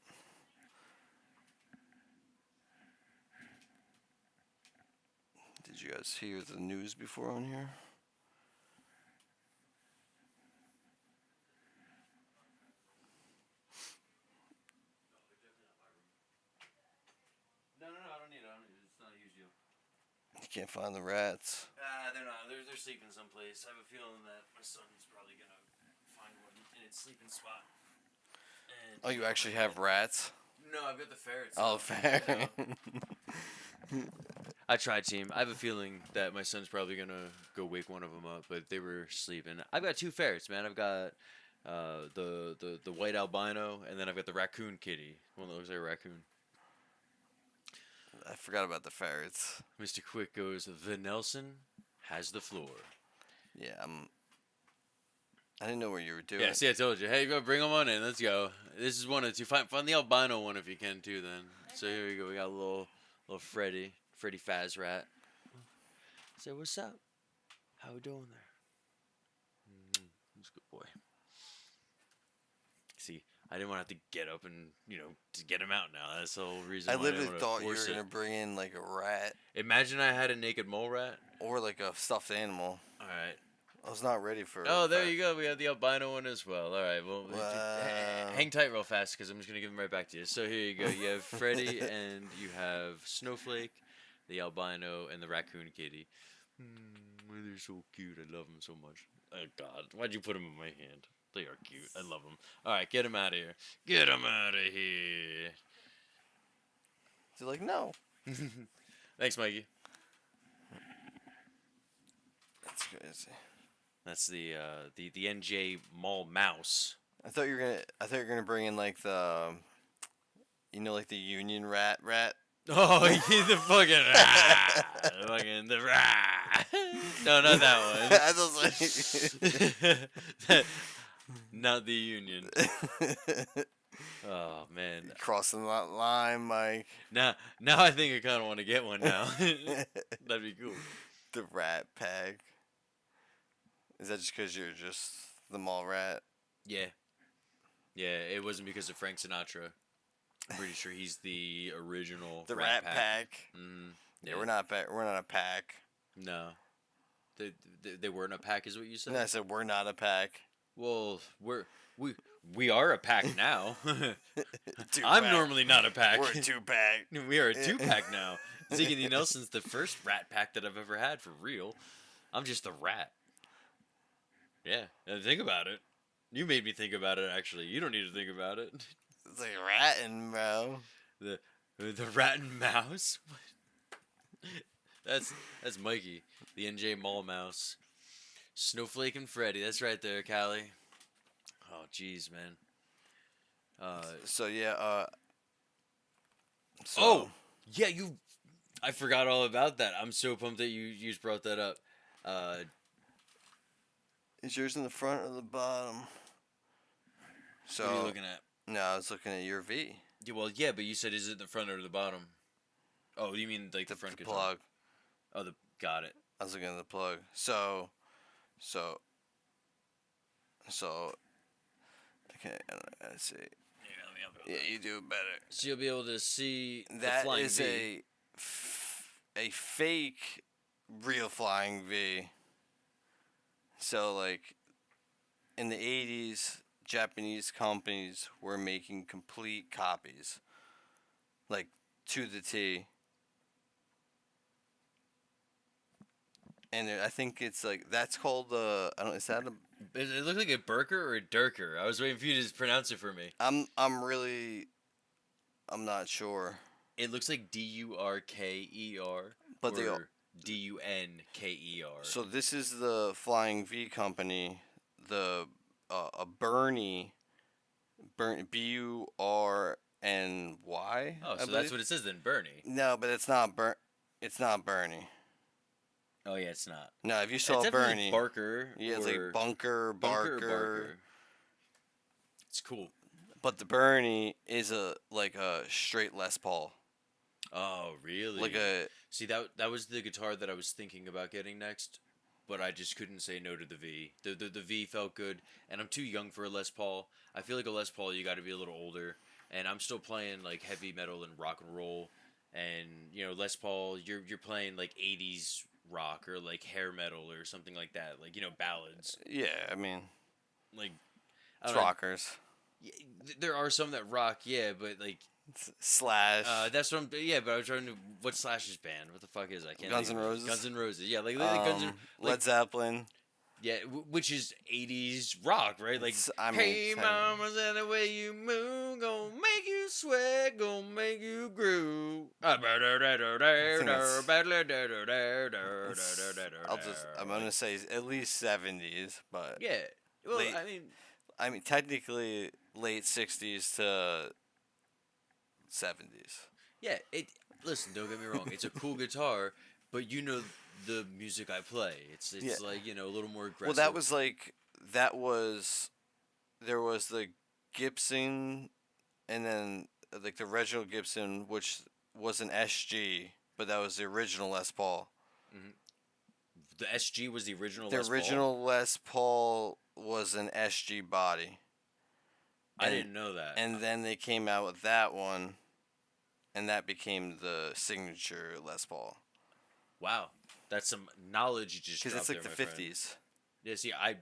Did you guys hear the news before on here? No, I don't need it. It's not a huge deal. You can't find the rats. They're not. They're sleeping someplace. I have a feeling that my son's probably gonna find one in its sleeping spot. And Oh, you actually have rats? No, I've got the ferrets. Oh, fair. I tried, team. I have a feeling that my son's probably gonna go wake one of them up, but they were sleeping. I've got 2 ferrets, man. I've got the white albino, and then I've got the raccoon kitty. One that looks like a raccoon. I forgot about the ferrets. Mr. Quick goes, The Nelson has the floor. Yeah, I didn't know what you were doing. Yeah, see, I told you. Hey, go bring them on in. Let's go. This is one of two. Find the albino one if you can, too, then. So here we go. We got a little Freddy Faz Rat. Say, what's up? How we doing there? He's a good boy. See, I didn't want to have to get up and, to get him out now. That's the whole reason I why I didn't literally wanna thought you were force gonna it. bring in like a rat Imagine I had a naked mole rat. or like a stuffed animal. All right. I was not ready for. Oh, there you go. We have the albino one as well. All right. Well, Wow. hang tight real fast because I'm just going to give them right back to you. So here you go. You have Freddy and you have Snowflake, the albino, and the raccoon kitty. They're so cute. I love them so much. Oh, God. Why'd you put them in my hand? They are cute. I love them. All right. Get them out of here. Get them out of here. They're like, no. Thanks, Mikey. That's crazy. That's the NJ Mall Mouse. I thought you were gonna bring in like the, like the Union rat. Oh, the fucking the rat. No, not that one. I was like, Not the Union. Oh man. crossing that line, Mike. Now I think I kind of want to get one now. That'd be cool. The Rat Pack. Is that just because you're just the mall rat? Yeah. Yeah, it wasn't because of Frank Sinatra. I'm pretty sure he's the original. The Rat Pack. Mm, Yeah, we're not a pack. No. They weren't a pack, is what you said? No, I said we're not a pack. Well, we are a pack now. I'm normally not a pack. We're a 2-pack. We are a 2-pack now. Ziggy and The Nelson's the first rat pack that I've ever had for real. I'm just a rat. Yeah, and think about it. You made me think about it. Actually, you don't need to think about it. It's like ratting, bro. The rat and mouse. That's Mikey, the NJ Mall Mouse. Snowflake and Freddy. That's right there, Callie. Oh, jeez, man. So yeah. Oh, yeah. I forgot all about that. I'm so pumped that you just brought that up. Is yours in the front or the bottom? So. What are you looking at? No, I was looking at your V. Yeah, well, yeah, but you said is it the front or the bottom? Oh, you mean like the front guitar? Plug. Oh, got it. I was looking at the plug. So. Okay, let's see. Yeah, you do better. So you'll be able to see the That flying is V. a fake real flying V. So like in the 80s, Japanese companies were making complete copies, like to the T. And I think it's like that's called I don't. Is that a? It looked like a Burker or a Durker. I was waiting for you to just pronounce it for me. I'm not sure. It looks like Durker, But they or Dunker. So this is the Flying V company, a Burny, Burny. Oh, so that's what it says then, Bernie. No, but it's not Bernie. Oh yeah, it's not. No, if you saw It's definitely Bernie, Barker. yeah, it's or like Bunker, Bunker or Barker. Barker. It's cool. But the Bernie is a straight Les Paul. Oh really? Like a See that was the guitar that I was thinking about getting next, but I just couldn't say no to the V. The V felt good, and I'm too young for a Les Paul. I feel like a Les Paul you got to be a little older, and I'm still playing like heavy metal and rock and roll, and Les Paul you're playing like 80s rock or like hair metal or something like that, like ballads. yeah. I mean, Like I it's don't know. rockers. Yeah, there are some that rock, yeah, but like Slash. that's what I'm. Yeah, but I was trying to. What Slash's band? What the fuck is it? I can't. Guns think N' of it. Roses? Guns N' Roses. Yeah, like Guns N' Led Zeppelin. Yeah, which is 80s rock, right? Like, I mean, hey, mama, said the way you move, gonna make you sweat, gonna make you groove. I'm gonna say at least 70s, but yeah. Well, I mean, technically late 60s to 70s. Yeah, listen, don't get me wrong. It's a cool guitar, but you know the music I play. It's Yeah. like, a little more aggressive. Well, there was the Gibson, and then like the original Gibson, which was an SG, but that was the original Les Paul. The SG was the original The Les Paul? original Les Paul was an SG body. I didn't know that. And then they came out with that one, and that became the signature Les Paul. Wow. That's some knowledge you just dropped. Because it's like there, the my friend. 50s. Yeah, see, I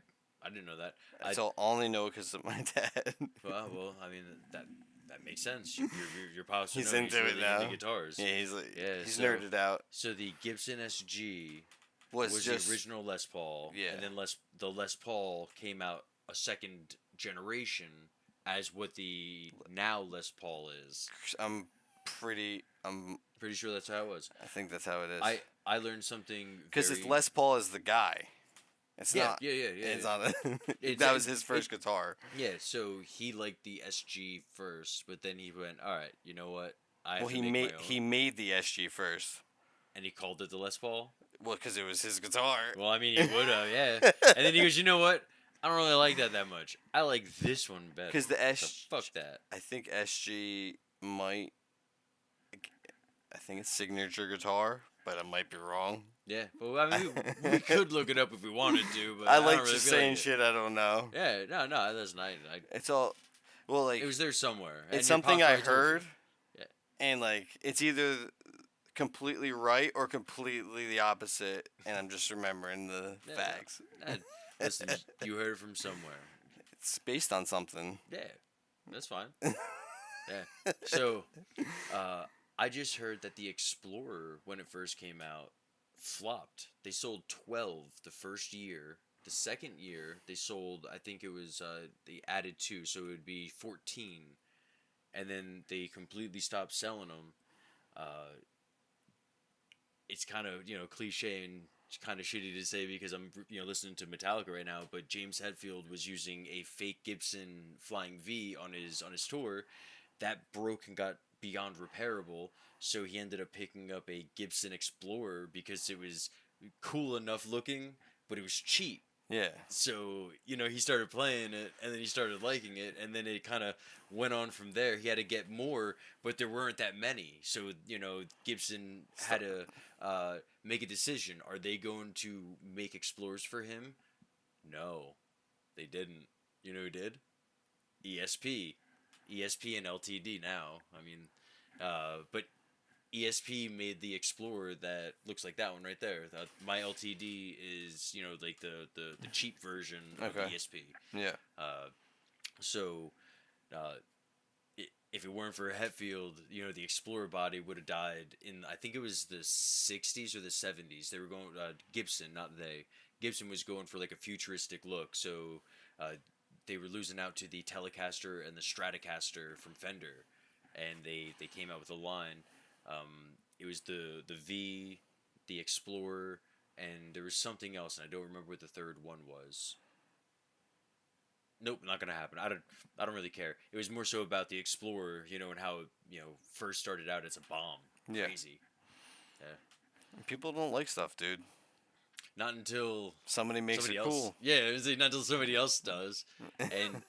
didn't know that. I only know because of my dad. Well, I mean, that makes sense. Your pops He's know into he's it really now. into guitars. Yeah, he's nerded out. So the Gibson SG Was just the original Les Paul. Yeah. And then the Les Paul came out a second generation as what the now Les Paul is. I'm pretty sure that's how it was. I think that's how it is. I learned something because it's Les Paul as the guy. It's yeah, not. Yeah. It's not. That that was his first guitar. Yeah, so he liked the SG first, but then he went, all right, you know what? He made the SG first. And he called it the Les Paul? Well, because it was his guitar. Well, I mean, he would have, yeah. And then he goes, you know what? I don't really like that much. I like this one better. Because the SG... So fuck that. I think SG might... I think it's signature guitar, but I might be wrong. Yeah, well, I mean, we could look it up if we wanted to, but I don't like really just feel saying like shit I don't know. Yeah, no, that's not. It's all... Well, like... It was there somewhere. It's something I heard, yeah. And, like, it's either completely right or completely the opposite, and I'm just remembering the facts. Listen, you heard it from somewhere. It's based on something. Yeah, that's fine. Yeah. So, I just heard that the Explorer, when it first came out, flopped. They sold 12 the first year. The second year, they sold, I think it was, they added 2, so it would be 14. And then they completely stopped selling them. It's kind of, cliche and kind of shitty to say because I'm, listening to Metallica right now, but James Hetfield was using a fake Gibson Flying V on his tour. That broke and got beyond repairable, so he ended up picking up a Gibson Explorer because it was cool enough looking, but it was cheap. Yeah. So, he started playing it, and then he started liking it, and then it kind of went on from there. He had to get more, but there weren't that many. So, Gibson had to make a decision. Are they going to make Explorers for him? No, they didn't. You know who did? ESP. ESP and LTD now. I mean, but ESP made the Explorer that looks like that one right there. My LTD is, like the cheap version of ESP. Yeah. So, if it weren't for Hetfield, the Explorer body would have died in, I think it was the 60s or the 70s. They were going, Gibson, not they. Gibson was going for like a futuristic look. So, they were losing out to the Telecaster and the Stratocaster from Fender. And they came out with a line. It was the V, the Explorer, and there was something else, and I don't remember what the third one was. Nope, not gonna happen. I don't really care. It was more so about the Explorer, and how it, first started out as a bomb. Yeah. Crazy. Yeah. People don't like stuff, dude. Not until somebody makes it else. cool. Yeah, it was not until somebody else does. And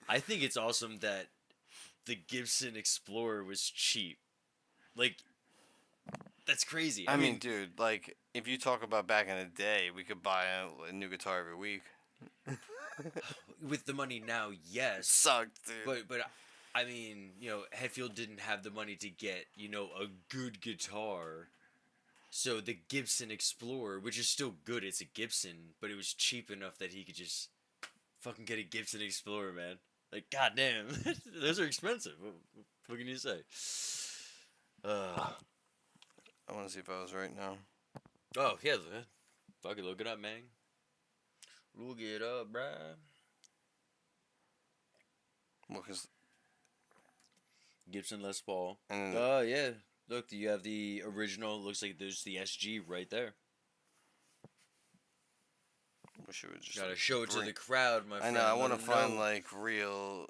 I think it's awesome that the Gibson Explorer was cheap. Like, that's crazy. I mean, dude, like, if you talk about back in the day, we could buy a new guitar every week. With the money now, yes. Sucked, dude. But I mean, Hetfield didn't have the money to get, a good guitar. So the Gibson Explorer, which is still good, it's a Gibson, but it was cheap enough that he could just fucking get a Gibson Explorer, man. Like, goddamn, those are expensive. What can you say? I want to see if I was right now. Oh, yeah. Fucking look it up, man. Look it up, bruh. Well, because... Gibson Les Paul. Oh, yeah. Look, you have the original. Looks like there's the SG right there. Wish it would just gotta show it to the crowd, my friend. I know. I want to find like real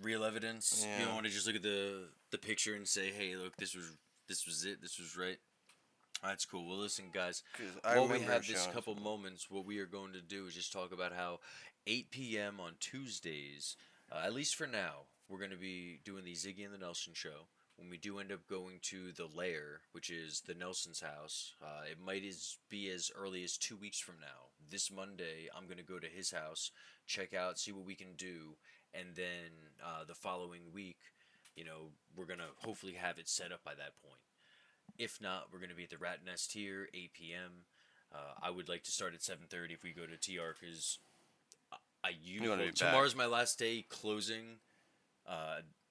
real evidence. Yeah. You don't want to just look at the picture and say, "Hey, look, this was it. This was right." That's cool. Well, listen, guys. 'Cause I While we remember have this showing couple some- moments, what we are going to do is just talk about how 8 p.m. on Tuesdays, at least for now, we're going to be doing the Ziggy and the Nelson show. When we do end up going to the lair, which is the Nelson's house, it might be as early as 2 weeks from now. This Monday, I'm going to go to his house, check out, see what we can do, and then the following week, we're going to hopefully have it set up by that point. If not, we're going to be at the Rat Nest here, 8 p.m. I would like to start at 7:30 if we go to TR, because tomorrow's my last day closing.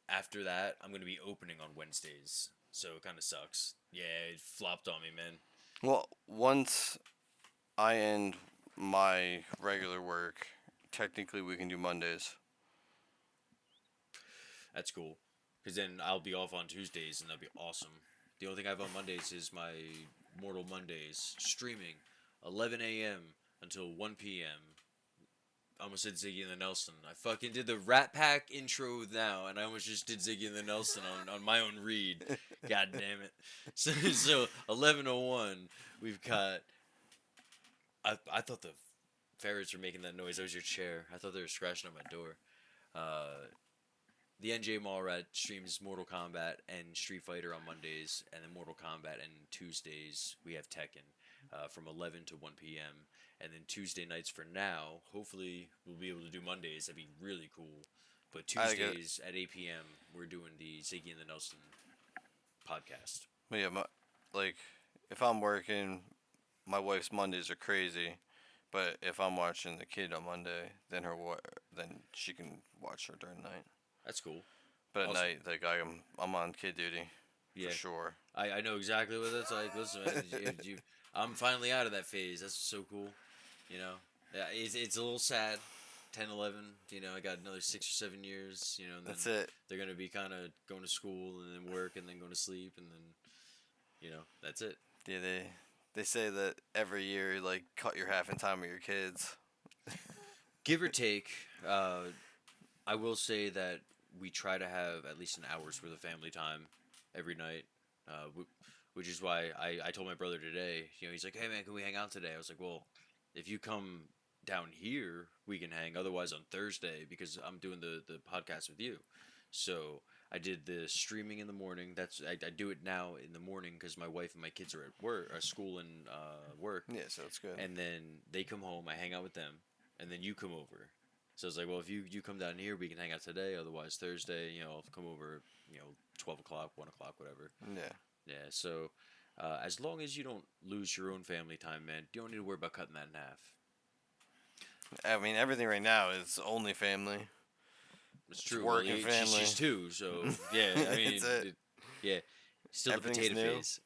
After that, I'm going to be opening on Wednesdays, so it kind of sucks. Yeah, it flopped on me, man. Well, once I end my regular work, technically we can do Mondays. That's cool, because then I'll be off on Tuesdays, and that'll be awesome. The only thing I have on Mondays is my Mortal Mondays streaming, 11 a.m. until 1 p.m. I almost said Ziggy and the Nelson. I fucking did the Rat Pack intro now, and I almost just did Ziggy and the Nelson on my own read. God damn it. So 11:01, we've got... I thought the ferrets were making that noise. That was your chair. I thought they were scratching on my door. The NJ Mallrat streams Mortal Kombat and Street Fighter on Mondays, and then Mortal Kombat, and Tuesdays we have Tekken from 11 to 1 p.m. And then Tuesday nights for now, hopefully we'll be able to do Mondays. That'd be really cool. But Tuesdays at 8 p.m. we're doing the Ziggy and the Nelson podcast. But yeah, if I'm working, my wife's Mondays are crazy. But if I'm watching the kid on Monday, then she can watch her during the night. That's cool. But at night, I'm on kid duty. Yeah. For sure. I know exactly what that's like. Listen, I'm finally out of that phase. That's so cool. Yeah, it's a little sad. 10, 11, I got another 6 or 7 years, and then that's it. They're going to be kind of going to school and then work and then going to sleep and then, that's it. Yeah, they say that every year, cut your half in time with your kids. Give or take, I will say that we try to have at least an hour's worth of family time every night, which is why I told my brother today, he's like, hey man, can we hang out today? I was like, well, if you come down here, we can hang. Otherwise, on Thursday, because I'm doing the podcast with you. So I did the streaming in the morning. I do it now in the morning because my wife and my kids are at work, school and work. Yeah, so it's good. And then they come home. I hang out with them, and then you come over. So I was like, well, if you come down here, we can hang out today. Otherwise, Thursday, I'll come over. 12 o'clock, 1 o'clock, whatever. Yeah. Yeah. So as long as you don't lose your own family time, man, you don't need to worry about cutting that in half. I mean, everything right now is only family. It's true. Working family. She's two, so yeah. I mean, yeah. Still the potato phase.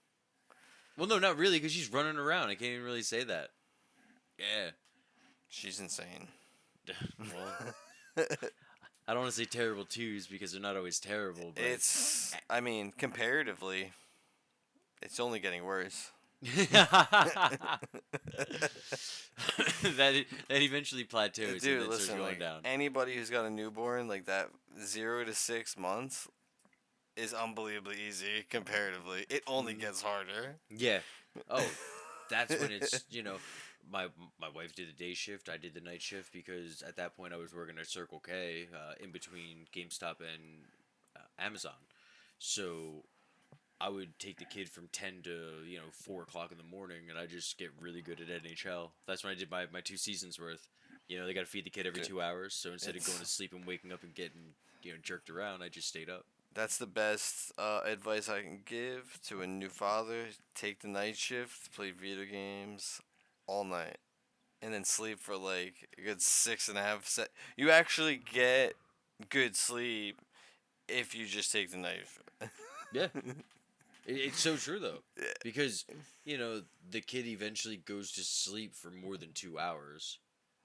Well, no, not really, because she's running around. I can't even really say that. Yeah. She's insane. Well, I don't want to say terrible twos because they're not always terrible. But comparatively, it's only getting worse. that eventually plateaus. Dude, and listen, going down. Anybody who's got a newborn, that 0 to 6 months is unbelievably easy comparatively. It only gets harder. Yeah. Oh, that's when it's, my wife did the day shift. I did the night shift because at that point I was working at Circle K in between GameStop and Amazon. So I would take the kid from 10 to 4 o'clock in the morning, and I just get really good at NHL. That's when I did my 2 seasons worth. They got to feed the kid every 2 hours, so instead of going to sleep and waking up and getting jerked around, I just stayed up. That's the best advice I can give to a new father. Take the night shift, play video games all night, and then sleep for a good 6.5 seconds. You actually get good sleep if you just take the night shift. Yeah. It's so true though, because the kid eventually goes to sleep for more than 2 hours,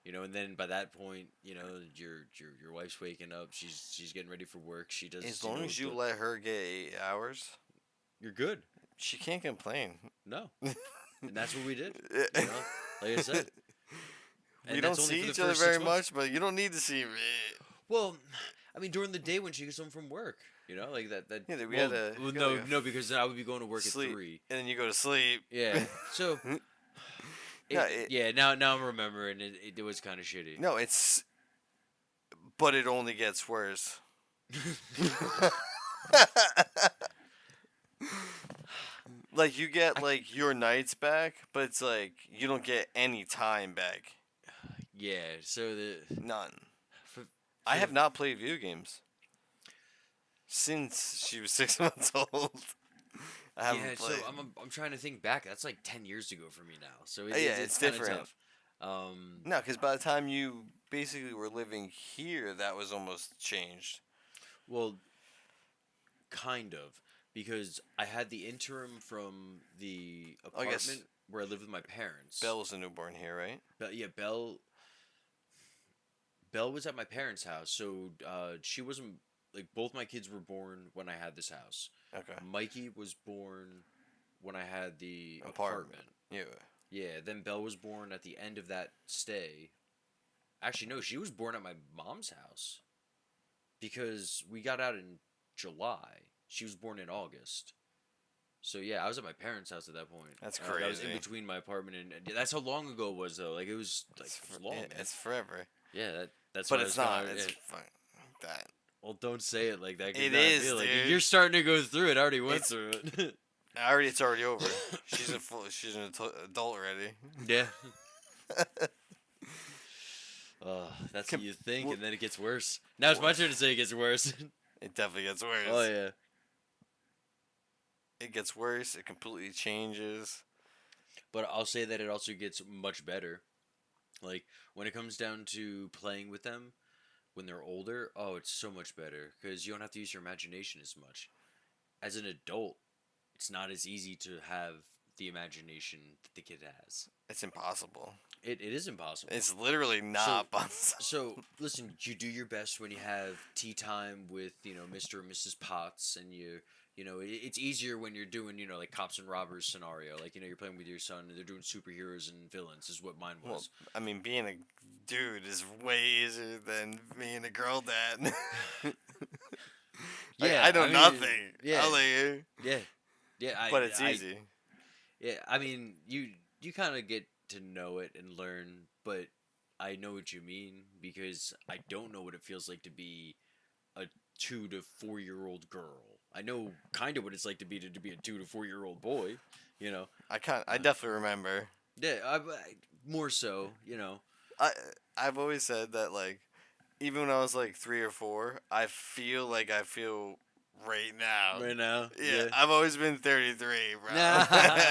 and then by that point, your wife's waking up, she's getting ready for work. She does as long as you let her get 8 hours, you're good. She can't complain. No, and that's what we did. Like I said, we don't see each other very much, but you don't need to see me. Well, I mean, during the day when she gets home from work, you know, like that. Yeah, we well, had well, we no, had no, because I would be going to work sleep, at 3. and then you go to sleep. Yeah. So. No, yeah. Now I'm remembering it was kind of shitty. No, but it only gets worse. Like you get like your nights back, but it's like you don't get any time back. Yeah. So None. for, I for have not played video games since she was 6 months old. I haven't yeah. played. So I'm trying to think back. That's like 10 years ago for me now. So Yeah, it's it's kind of different. tough. No, because by the time you basically were living here, that was almost changed. Well, kind of, because I had the interim from the I guess apartment where I lived with my parents. Belle was a newborn here, right? Yeah, Belle was at my parents' house, so she wasn't like both my kids were born when I had this house. Okay. Mikey was born when I had the Apartment. Yeah. Yeah, then Belle was born at the end of that stay. Actually, no, she was born at my mom's house because we got out in July. She was born in August. So yeah, I was at my parents' house at that point. That's That was in crazy. between my apartment and that's how long ago it was though. Like it was like It's, it was long, man. it's forever. Yeah, that's But what it's I was not. gonna- It's yeah. fine. That. Well, don't say it like that. 'Cause It now I is, feel like dude. you're starting to go through it. I already went It's- through it. It's already over. She's she's an adult already. yeah. That's what Com- you think, well- and then it gets worse. Now it's my turn to say it gets worse. It definitely gets worse. oh yeah. It gets worse. It completely changes. But I'll say that it also gets much better. Like when it comes down to playing with them when they're older, oh, it's so much better because you don't have to use your imagination as much. As an adult, it's not as easy to have the imagination that the kid has. It's impossible. It is impossible. It's literally not possible. So listen, you do your best when you have tea time with Mr. and Mrs. Potts, and it's easier when you're doing like cops and robbers scenario, like you're playing with your son and they're doing superheroes and villains is what mine was. Well, I mean, being a dude is way easier than being a girl dad. Yeah, I know mean, nothing. Yeah, I'll let you. yeah. But it's easy. Yeah, I mean, you kind of get to know it and learn, but I know what you mean because I don't know what it feels like to be a 2 to 4 year old girl. I know kind of what it's like to be a 2 to 4 year old boy. I definitely remember. Yeah, I more so. I've always said that, like, even when I was like 3 or 4, I feel right now. Right now. Yeah, I've always been 33, bro. That's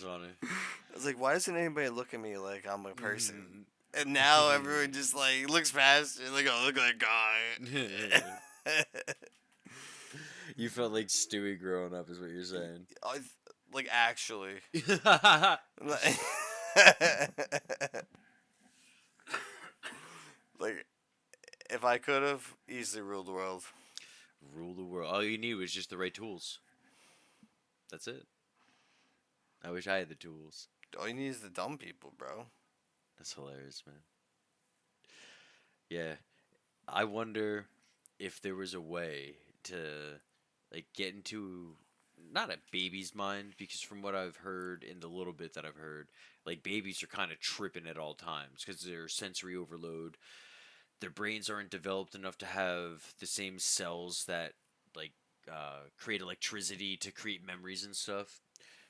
funny. I was like, why doesn't anybody look at me like I'm a person? And now everyone just like looks past you, like, oh, look at that guy. You felt like Stewie growing up, is what you're saying. Like, actually. Like, if I could have, easily ruled the world. Rule the world. All you need was just the right tools. That's it. I wish I had the tools. All you need is the dumb people, bro. That's hilarious, man. Yeah. I wonder if there was a way to like get into not a baby's mind, because from what I've heard in the little bit that I've heard, like babies are kind of tripping at all times because they're sensory overload. Their brains aren't developed enough to have the same cells that like create electricity to create memories and stuff.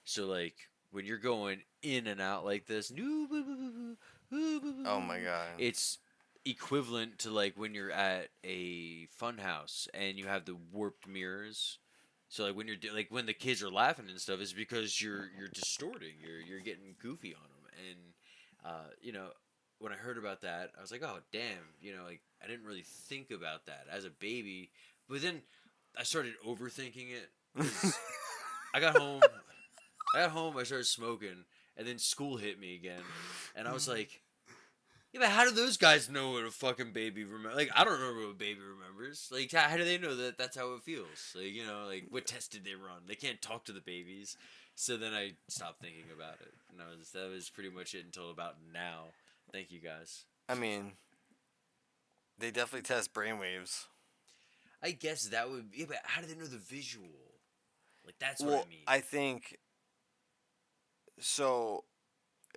So like when you're going in and out like this, Oh my god. it's equivalent to like when you're at a fun house and you have the warped mirrors. So like when like when the kids are laughing and stuff, it's because you're distorting, you're getting goofy on them. And when I heard about that, I was like, oh damn, like I didn't really think about that as a baby. But then I started overthinking it. 'Cause I got home, I started smoking, and then school hit me again, and I was like, yeah, but how do those guys know what a fucking baby remembers? Like, I don't remember what a baby remembers. Like, how do they know that that's how it feels? Like, like, what test did they run? They can't talk to the babies. So then I stopped thinking about it. And that was pretty much it until about now. Thank you, guys. I mean, They definitely test brainwaves. I guess that would. Yeah, but how do they know the visual? Like that's what Well, I mean. I think so.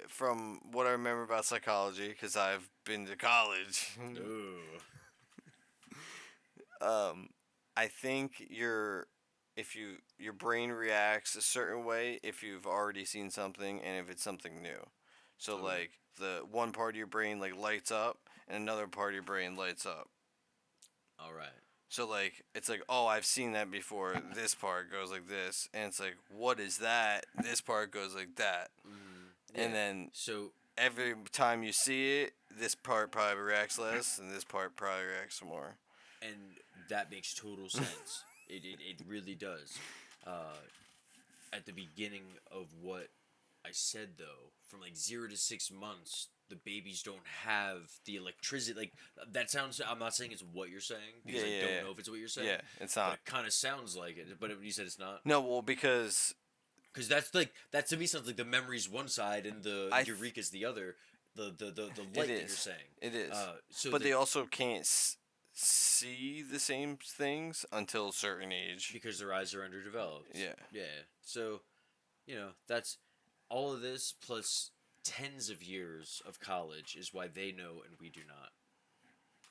From what I remember about psychology, because I've been to college, Ooh. I think your brain reacts a certain way if you've already seen something and if it's something new. So Okay. like the one part of your brain like lights up and another part of your brain lights up. All right. So like it's like, oh, I've seen that before. This part goes like this, and it's like, what is that? This part goes like that, Yeah. and then So every time you see it, this part probably reacts less, and this part probably reacts more. and that makes total sense. It really does. Uh, at the beginning of what I said though, from like 0 to 6 months, the babies don't have the electricity. Like that sounds. I'm not saying it's what you're saying because Yeah, I yeah, don't yeah. know if it's what you're saying. Yeah, it's But not. it kind of sounds like it. But you said it's not. No, well, because Because that's like that to me sounds like the memory's one side and the I. Th- eureka's the other. The it light that you're is. saying. It is. So But the they also can't see the same things until a certain age. because their eyes are underdeveloped. Yeah. Yeah. So, that's all of this plus tens of years of college is why they know and we do not.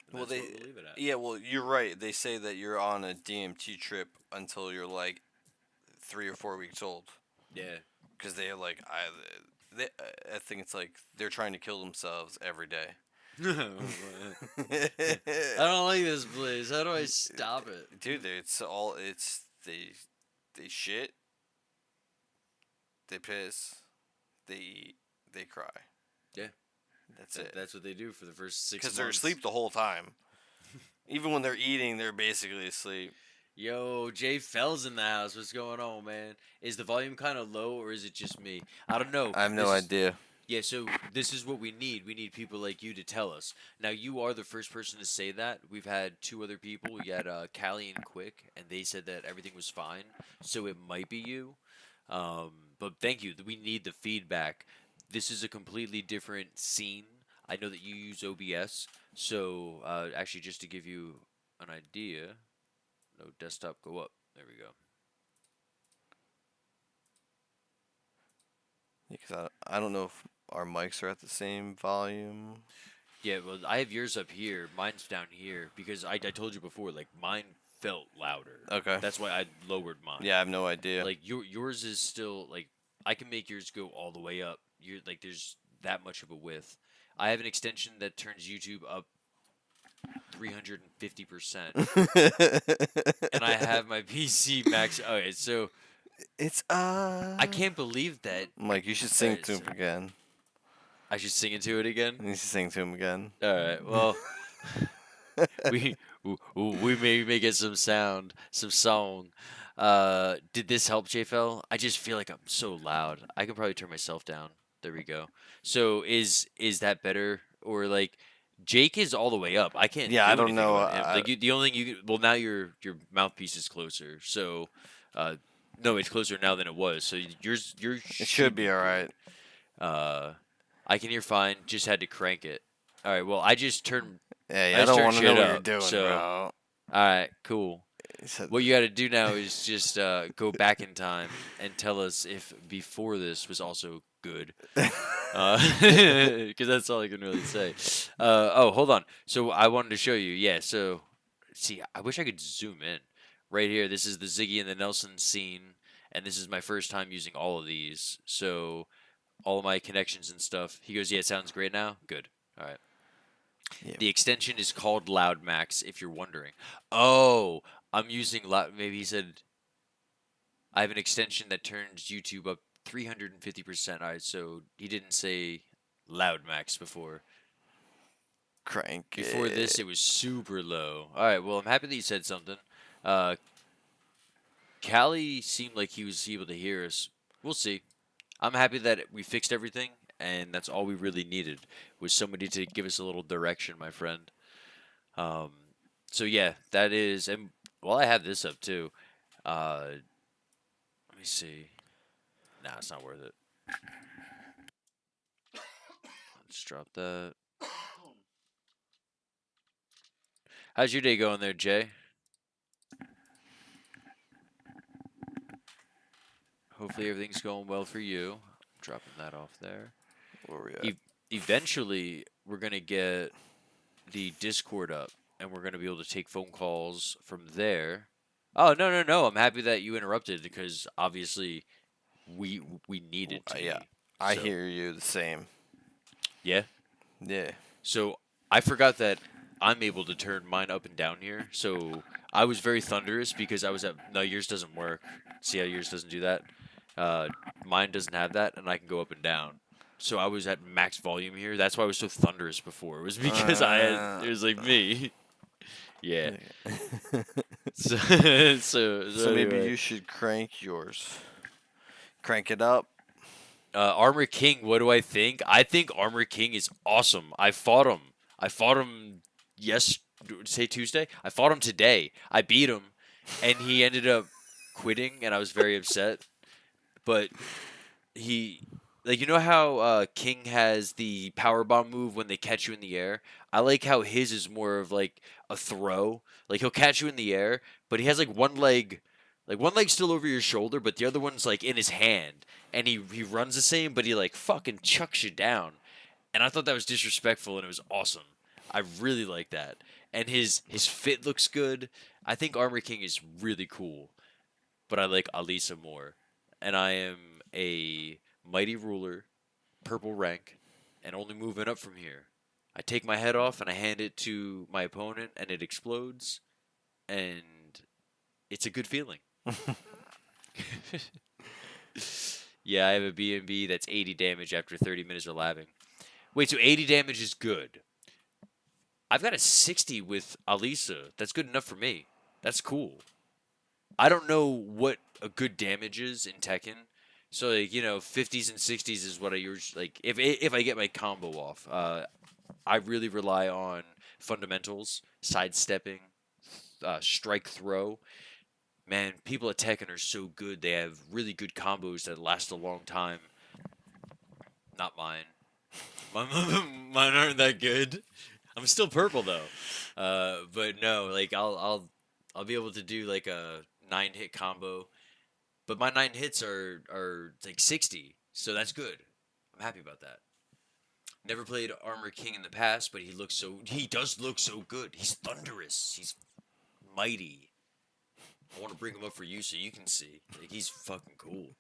And Well, that's they. what we'll leave it at. Yeah, well, you're right. They say that you're on a DMT trip until you're like 3 or 4 weeks old. Yeah. Because I think it's like they're trying to kill themselves every day. I don't like this place. How do I stop it? Dude, they shit, they piss, they eat, they cry. Yeah. That's it. That's what they do for the first 6 months. Because they're asleep the whole time. Even when they're eating, they're basically asleep. Yo, Jay Fell's in the house. What's going on, man? Is the volume kind of low or is it just me? I don't know. I have no idea. Yeah, so this is what we need. We need people like you to tell us. Now, you are the first person to say that. We've had two other people. We had Callie and Quick, and they said that everything was fine. So it might be you. But thank you. We need the feedback. This is a completely different scene. I know that you use OBS. So actually, just to give you an idea, no desktop, go up. There we go. Because I don't know if our mics are at the same volume. Yeah, well, I have yours up here. Mine's down here because I told you before, like mine felt louder. Okay. That's why I lowered mine. Yeah, I have no idea. Like yours is still like I can make yours go all the way up. You're like there's that much of a width. I have an extension that turns YouTube up 350%, and I have my PC max. Okay, so It's I can't believe that. Mike, you should sing Alright, to him so- again. I should sing into it again. You should sing to him again. All right. Well, we we may get some sound, some song. Did this help, JFL? I just feel like I'm so loud. I can probably turn myself down. There we go. So is that better or like Jake is all the way up? I can't. Yeah, do I don't anything know, about him. Like the only thing well now your mouthpiece is closer. So, no, it's closer now than it was. So yours It should be all right. I can hear fine. Just had to crank it. All right. Well, I just turned. Hey, I I just don't turned want to know shit what you're up, doing, so- bro. All right. Cool. He said- What you got to do now is just go back in time and tell us if before this was also good. Because that's all I can really say. Oh, hold on. So I wanted to show you. Yeah. So, see, I wish I could zoom in. Right here, this is the Ziggy and the Nelson scene, and this is my first time using all of these. So, all of my connections and stuff. He goes, "Yeah, it sounds great now. Good. All right." Yeah. The extension is called Loud Max, if you're wondering. Oh, I'm using Loud. Maybe he said I have an extension that turns YouTube up 350%. All right, so he didn't say Loud Max before. Crank Before this, it was super low. All right, well, I'm happy that you said something. Callie seemed like he was able to hear us. We'll see. I'm happy that we fixed everything, and that's all we really needed was somebody to give us a little direction, my friend. So yeah, that is, and while I have this up too, let me see. Nah, it's not worth it. Let's drop that. How's your day going there, Jay? Hopefully everything's going well for you. I'm dropping that off there. Where we at? E- Eventually, we're gonna get the Discord up, and we're gonna be able to take phone calls from there. Oh no no no! I'm happy that you interrupted because obviously we need it to Yeah, be. I So, hear you the same. yeah. Yeah. So I forgot that I'm able to turn mine up and down here. So I was very thunderous because I was at no yours doesn't work. See how yours doesn't do that? Uh, Mine doesn't have that, and I can go up and down. So I was at max volume here. That's why I was so thunderous before. It was because it was like me. Yeah. So So maybe anyway. you should crank yours. Crank it up. Armor King, what do I think? I think Armor King is awesome. I fought him. I fought him say Tuesday. I fought him today. I beat him, and he ended up quitting, and I was very upset. But he, like, you know how King has the power bomb move when they catch you in the air. I like how his is more of like a throw. Like he'll catch you in the air, but he has like one leg still over your shoulder, but the other one's like in his hand, and he runs the same, but he like fucking chucks you down. And I thought that was disrespectful, and it was awesome. I really like that, and his fit looks good. I think Armor King is really cool, but I like Alisa more. And I am a Mighty Ruler, purple rank, and only moving up from here. I take my head off and I hand it to my opponent, and it explodes, and it's a good feeling. Yeah, I have a B&B that's 80 damage after 30 minutes of labbing. Wait, so 80 damage is good. I've got a 60 with Alisa. That's good enough for me. That's cool. I don't know what a good damage is in Tekken. So like, 50s and 60s is what I usually like if I get my combo off. I really rely on fundamentals, sidestepping, strike throw. Man, people at Tekken are so good. They have really good combos that last a long time. Not mine. Mine aren't that good. I'm still purple though. But no, like I'll be able to do like a 9-hit combo. But my 9 hits are like 60, so that's good. I'm happy about that. Never played Armor King in the past, but he does look so good. He's thunderous. He's mighty. I want to bring him up for you so you can see. Like he's fucking cool.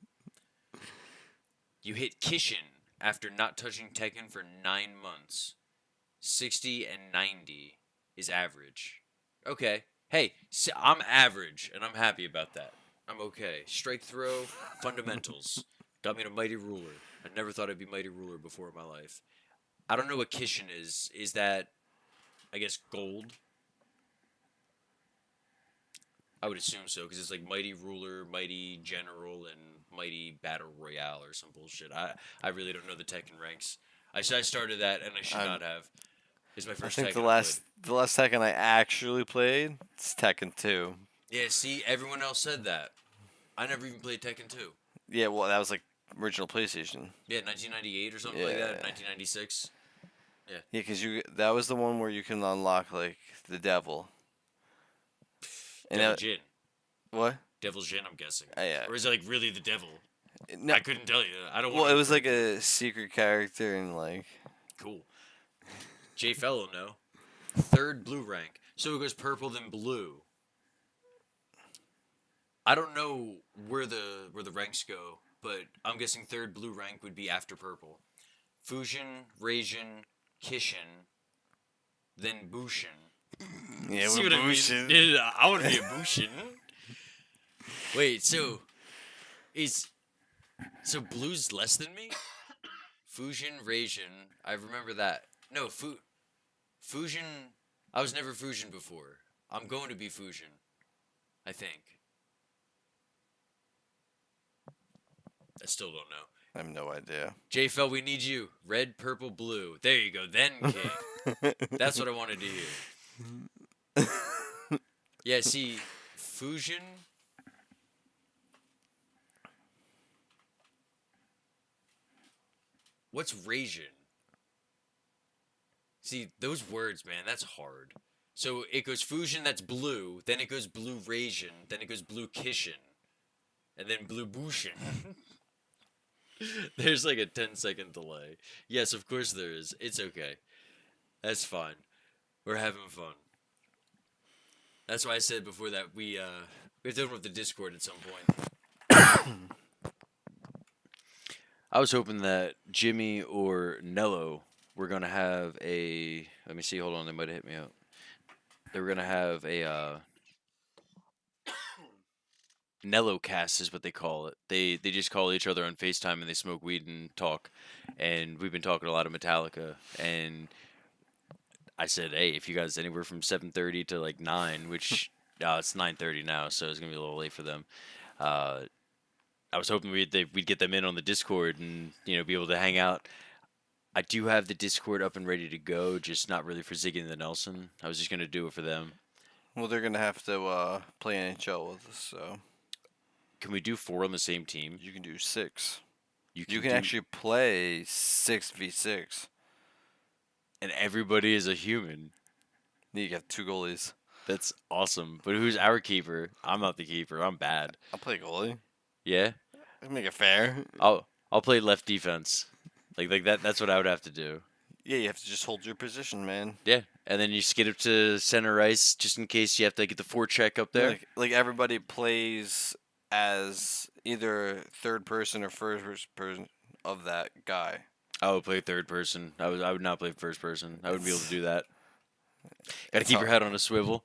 You hit Kishin after not touching Tekken for 9 months. 60 and 90 is average. Okay. Hey, I'm average, and I'm happy about that. I'm okay. Strike throw, fundamentals. Got me to Mighty Ruler. I never thought I'd be Mighty Ruler before in my life. I don't know what Kishin is. Is that, I guess, gold? I would assume so, because it's like Mighty Ruler, Mighty General, and Mighty Battle Royale or some bullshit. I really don't know the Tekken ranks. I started that, and I should not have. It's my I first think Tekken I played. the last Tekken I actually played is Tekken 2. Yeah, see, everyone else said that. I never even played Tekken 2. Yeah, well, that was like original PlayStation. Yeah, 1998 or something like that, 1996. Yeah, because that was the one where you can unlock like the devil. And Devil Jin. what? Devil's Jin, I'm guessing. Yeah. Or is it like really the devil? No, I couldn't tell you. I don't. well, it was like a secret character and like. Cool. Jay Fellow, no. 3rd blue rank. So it goes purple then blue. I don't know where the ranks go, but I'm guessing 3rd blue rank would be after purple. Fusion, Raijin, Kishin, then Bushin. Yeah, See with what Bushin. I mean? Yeah, I want to be a Bushin. Wait, so blue's less than me? Fusion, Raijin, I remember that. No, Fusion. I was never Fusion before. I'm going to be Fusion. I think. I still don't know. I have no idea. J Fel, we need you. Red, purple, blue. There you go. Then King. That's what I wanted to hear. Yeah, see, Fusion. What's Raijin? See, those words, man, that's hard. So it goes Fusion, that's blue. Then it goes Blue Rasian. Then it goes Blue Kishin. And then Blue Bushin. There's like a 10-second delay. Yes, of course there is. It's okay. That's fine. We're having fun. That's why I said before that we have to open up the Discord at some point. I was hoping that Jimmy or Nello were gonna have a. Let me see. Hold on, they might have hit me up. They were gonna have a Nello cast is what they call it. They just call each other on FaceTime and they smoke weed and talk. And we've been talking a lot of Metallica. And I said, hey, if you guys anywhere from 7:30 to like 9, which it's 9:30 now, so it's gonna be a little late for them. I was hoping we'd get them in on the Discord and be able to hang out. I do have the Discord up and ready to go, just not really for Ziggy and The Nelson. I was just gonna do it for them. Well, they're gonna have to play NHL with us, so Can we do 4 on the same team? you can do 6. You You can actually play 6v6. and everybody is a human. You got 2 goalies. That's awesome. But who's our keeper? I'm not the keeper. I'm bad. I'll play goalie. Yeah, Make it fair. I'll play left defense. Like that. That's what I would have to do. Yeah, you have to just hold your position, man. Yeah, and then you skid up to center ice just in case you have to get the forecheck up there. Like everybody plays as either third person or first person of that guy. I would play third person. I would not play first person. I wouldn't be able to do that. Got to It's keep your hard. head on a swivel.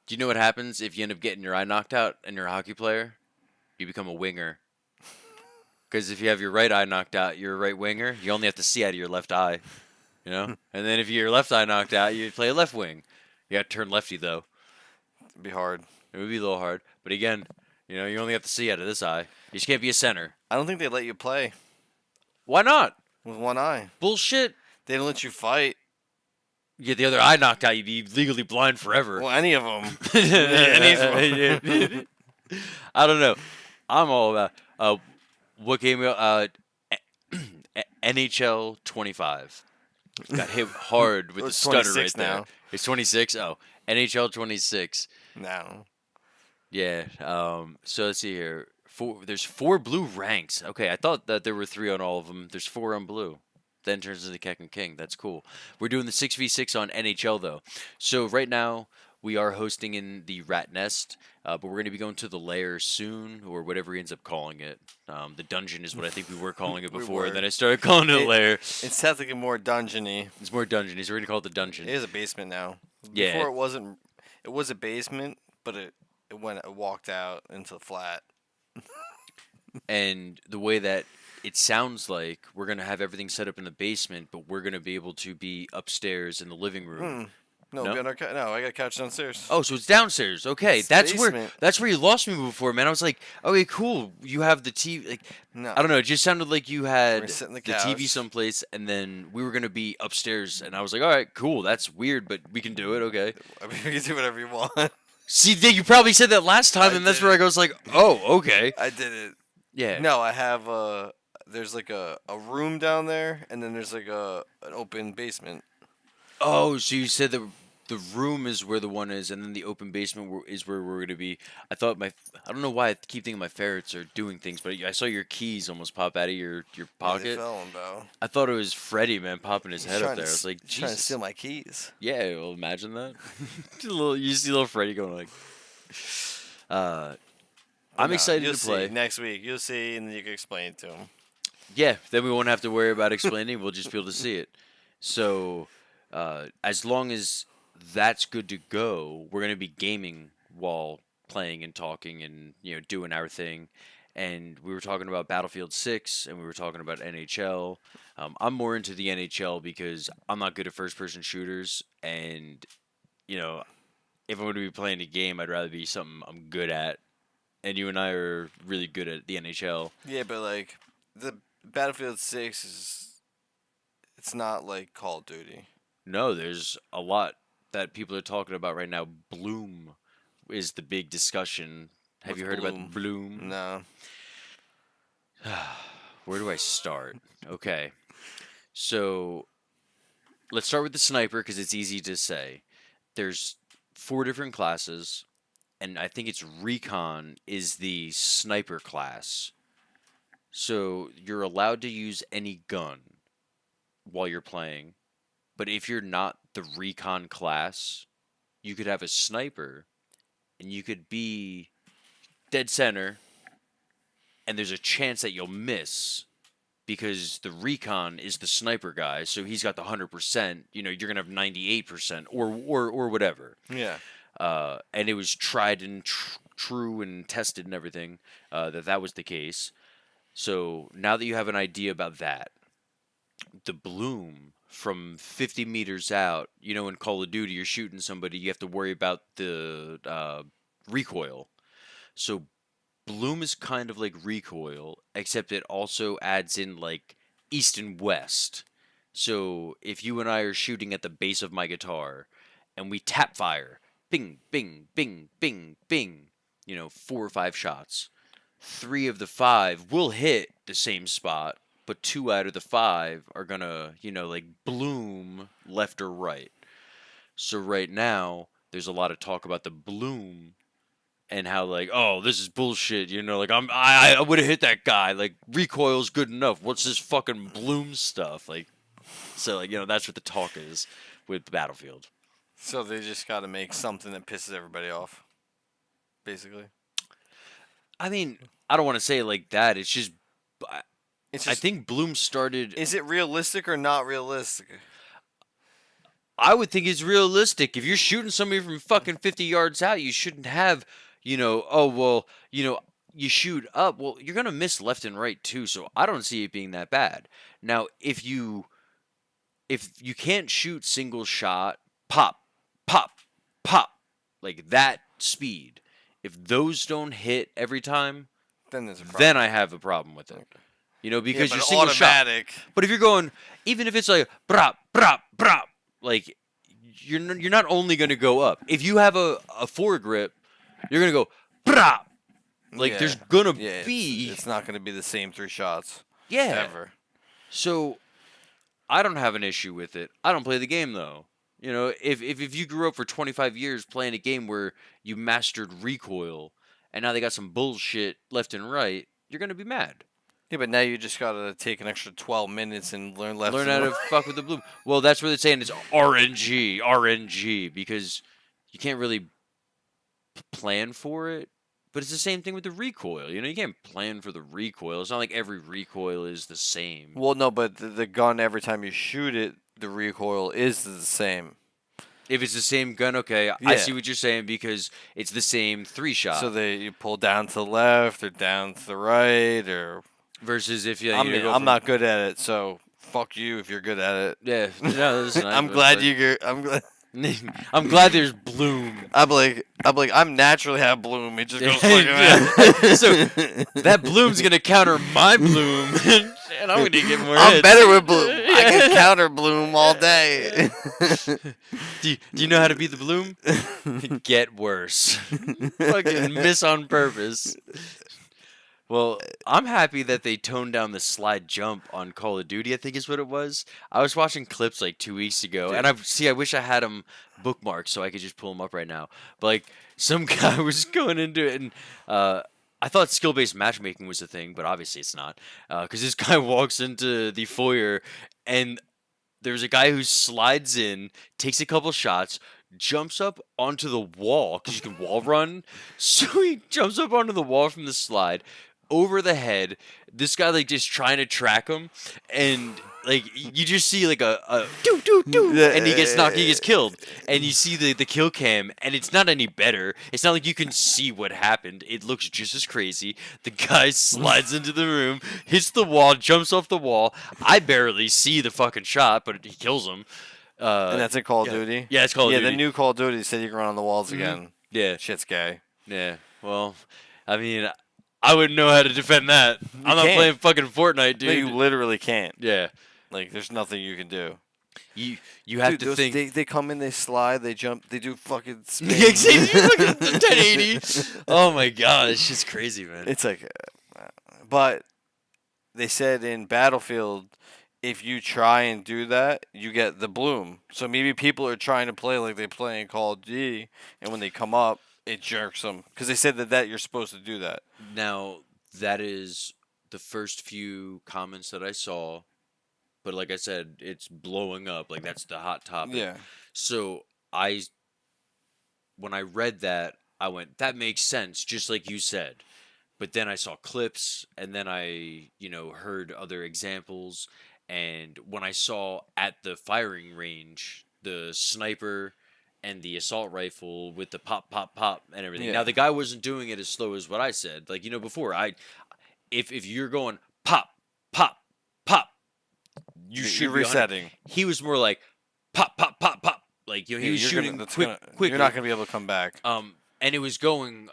Do you know what happens if you end up getting your eye knocked out and you're a hockey player? You become a winger. Because if you have your right eye knocked out, you're a right winger. You only have to see out of your left eye, And then if your left eye knocked out, you play a left wing. You got to turn lefty though. It'd be hard. It would be a little hard, but again, you only have to see out of this eye. You just can't be a center. I don't think they let you play Why not? with one eye. Bullshit. They don't let you fight. You get the other eye knocked out, you'd be legally blind forever. Well, any of them. I don't know. I'm all about what game? NHL 25. Got hit hard with the It's stutter 26 right there. now. It's 26. Oh, NHL 26. No. Yeah. So let's see here. There's 4 blue ranks. Okay, I thought that there were 3 on all of them. There's 4 on blue. Then turns into Keck and King. That's cool. We're doing the 6v6 on NHL though. So right now we are hosting in the Rat Nest, but we're going to be going to the lair soon, or whatever he ends up calling it. The dungeon is what I think we were calling it We before. were. And then I started calling it a lair. It sounds like a more dungeony. It's more dungeony, so we're going to call it the dungeon. It is a basement now. Yeah. Before it wasn't. It was a basement, but it walked out into the flat. And the way that it sounds like we're going to have everything set up in the basement, but we're going to be able to be upstairs in the living room. No, No? be on our no, I got a couch downstairs. Oh, so it's downstairs. Okay, It's that's basement. where you lost me before, man. I was like, okay, cool. You have the TV. Like, No. I don't know. It just sounded like you had We're sitting the the TV couch. someplace, and then we were gonna be upstairs, and I was like, all right, cool. That's weird, but we can do it. Okay. I mean, you can do whatever you want. See, you probably said that last time, I and that's did where it. I was like, oh, okay. I did it. Yeah. No, I have there's like a room down there, and then there's like an open basement. Oh, so you said the room is where the one is, and then the open basement is where we're gonna be. I don't know why I keep thinking my ferrets are doing things, but I saw your keys almost pop out of your Yeah, they pocket. fell in, bro. I thought it was Freddy, man, popping his He's head trying up there. to I was like, he's trying to Jesus. steal my keys. Yeah, well, imagine that. You see little Freddy going like. I'm No, excited you'll to play. See. Next week, you'll see, and then you can explain it to him. Yeah, then we won't have to worry about explaining. We'll just be able to see it. So, as long as that's good to go, we're gonna be gaming while playing and talking and doing our thing. And we were talking about Battlefield 6, and we were talking about NHL. I'm more into the NHL because I'm not good at first-person shooters, and if I'm going to be playing a game, I'd rather be something I'm good at. And you and I are really good at the NHL. Yeah, but like the Battlefield 6 it's not like Call of Duty. No, there's a lot that people are talking about right now. Bloom is the big discussion. Have What's you heard Bloom? about Bloom? No. Where do I start? Okay. So let's start with the sniper because it's easy to say. there's 4 different classes, and I think it's recon is the sniper class. So you're allowed to use any gun while you're playing, but if you're not the recon class, you could have a sniper, and you could be dead center, and there's a chance that you'll miss because the recon is the sniper guy, so he's got the 100%. You know, you're gonna have 98% or whatever. Yeah. And it was tried and true and tested and everything that was the case. So now that you have an idea about that, the bloom from 50 meters out, you know, in Call of Duty, you're shooting somebody, you have to worry about the recoil. So bloom is kind of like recoil, except it also adds in like east and west. So if you and I are shooting at the base of my guitar and we tap fire, bing, bing, bing, bing, bing, you know, 4 or 5 shots. 3 of the 5 will hit the same spot, but 2 out of the 5 are gonna, you know, like bloom left or right. So right now, there's a lot of talk about the bloom and how like, oh, this is bullshit, you know, like I would have hit that guy. Like recoil's good enough. What's this fucking bloom stuff? Like, so like, you know, that's what the talk is with Battlefield. So they just got to make something that pisses everybody off, basically. I mean, I don't want to say it like that. It's just It's I just, think bloom started. is it realistic or not realistic? I would think it's realistic. If you're shooting somebody from fucking 50 yards out, you shouldn't have, you know, oh, well, you know, you shoot up. Well, you're going to miss left and right too. So I don't see it being that bad. Now, if you can't shoot single shot, pop, pop, pop, like that speed, if those don't hit every time, Then there's a problem. then I have a problem with it. You know, because yeah, you're but single automatic. shot. But if you're going, even if it's like brop, brop, brop, like you're not only going to go up. If you have a foregrip, you're going to go brop. Like there's going to be. It's not going to be the same 3 shots. Yeah. Ever. So I don't have an issue with it. I don't play the game though. You know, if you grew up for 25 years playing a game where you mastered recoil and now they got some bullshit left and right, you're going to be mad. Yeah, but now you just got to take an extra 12 minutes and learn left. Learn how to fuck with the bloom. Well, that's where they're saying it's RNG, because you can't really plan for it. But it's the same thing with the recoil. You know, you can't plan for the recoil. It's not like every recoil is the same. Well, no, but the gun, every time you shoot it, the recoil is the same. If it's the same gun, okay, I Yeah. see what you're saying because it's the same 3-shot. So you pull down to the left or down to the right or. Versus if you. I'm not good at it, so fuck you if you're good at it. Yeah, no, listen, I'm glad you. I'm glad. I'm glad there's bloom. I'm naturally have bloom. It just goes Yeah. So that bloom's gonna counter my bloom, and I'm gonna get more hits. I'm better with bloom. I can counter bloom all day. Do you know how to beat the bloom? Get worse. Fucking miss on purpose. Well, I'm happy that they toned down the slide jump on Call of Duty, I think is what it was. I was watching clips like 2 weeks ago, and I wish I had them bookmarked so I could just pull them up right now. But like, some guy was going into it, and I thought skill-based matchmaking was a thing, but obviously it's not. Because this guy walks into the foyer, and there's a guy who slides in, takes a couple shots, jumps up onto the wall, because you can wall run. So he jumps up onto the wall from the slide, over the head. This guy like just trying to track him, and like you just see like a doo doo doo, and he gets killed, and you see the kill cam, and it's not any better. It's not like you can see what happened. It looks just as crazy. The guy slides into the room, hits the wall, jumps off the wall. I barely see the fucking shot, but he kills him. And that's in Call of Duty? Yeah, it's Call of Duty. Yeah, the new Call of Duty said you can run on the walls again. Yeah. Shit's gay. Yeah. Well, I mean, I wouldn't know how to defend that. I'm not playing fucking Fortnite, dude. No, you literally can't. Yeah. Like, there's nothing you can do. You have to think. They come in, they slide, they jump, they do fucking spin. Exactly, fucking 1080. Oh my god, it's just crazy, man. It's like, but they said in Battlefield, if you try and do that, you get the bloom. So maybe people are trying to play like they play in Call of Duty, and when they come up, it jerks them because they said that you're supposed to do that. Now, that is the first few comments that I saw, but like I said, it's blowing up. Like that's the hot topic. Yeah. So when I read that, I went, that makes sense, just like you said. But then I saw clips, and then I, heard other examples. And when I saw at the firing range the sniper and the assault rifle with the pop, pop, pop, and everything. Yeah. Now the guy wasn't doing it as slow as what I said. Like before, if you're going pop, pop, pop, you should You're be resetting. He was more like pop, pop, pop, pop. Like he was shooting quick. You're not gonna be able to come back. And it was going.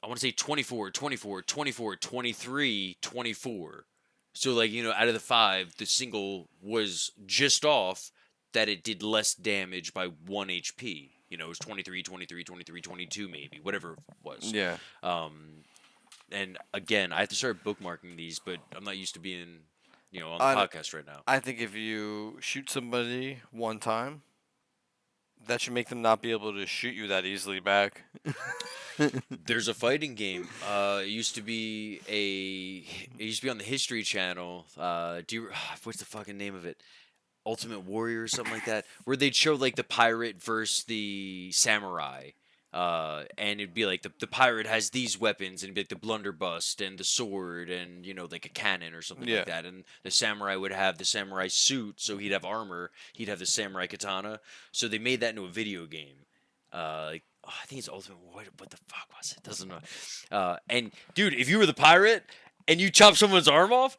I want to say 24, 24, 24, 23, 24. So, like, out of the 5, the single was just off that it did less damage by 1 HP. It was 23, 23, 23, 22 maybe, whatever it was. Yeah. And again, I have to start bookmarking these, but I'm not used to being, on the podcast right now. I think if you shoot somebody one time, that should make them not be able to shoot you that easily back. There's a fighting game. It used to be on the History Channel. What's the fucking name of it? Ultimate Warrior or something like that, where they'd show like the pirate versus the samurai. And it'd be like the pirate has these weapons, and it'd be like the blunderbuss and the sword and like a cannon or something like that. And the samurai would have the samurai suit, so he'd have armor. He'd have the samurai katana. So they made that into a video game. I think it's Ultimate Warrior. What the fuck was it? Doesn't know. And dude, if you were the pirate and you chop someone's arm off,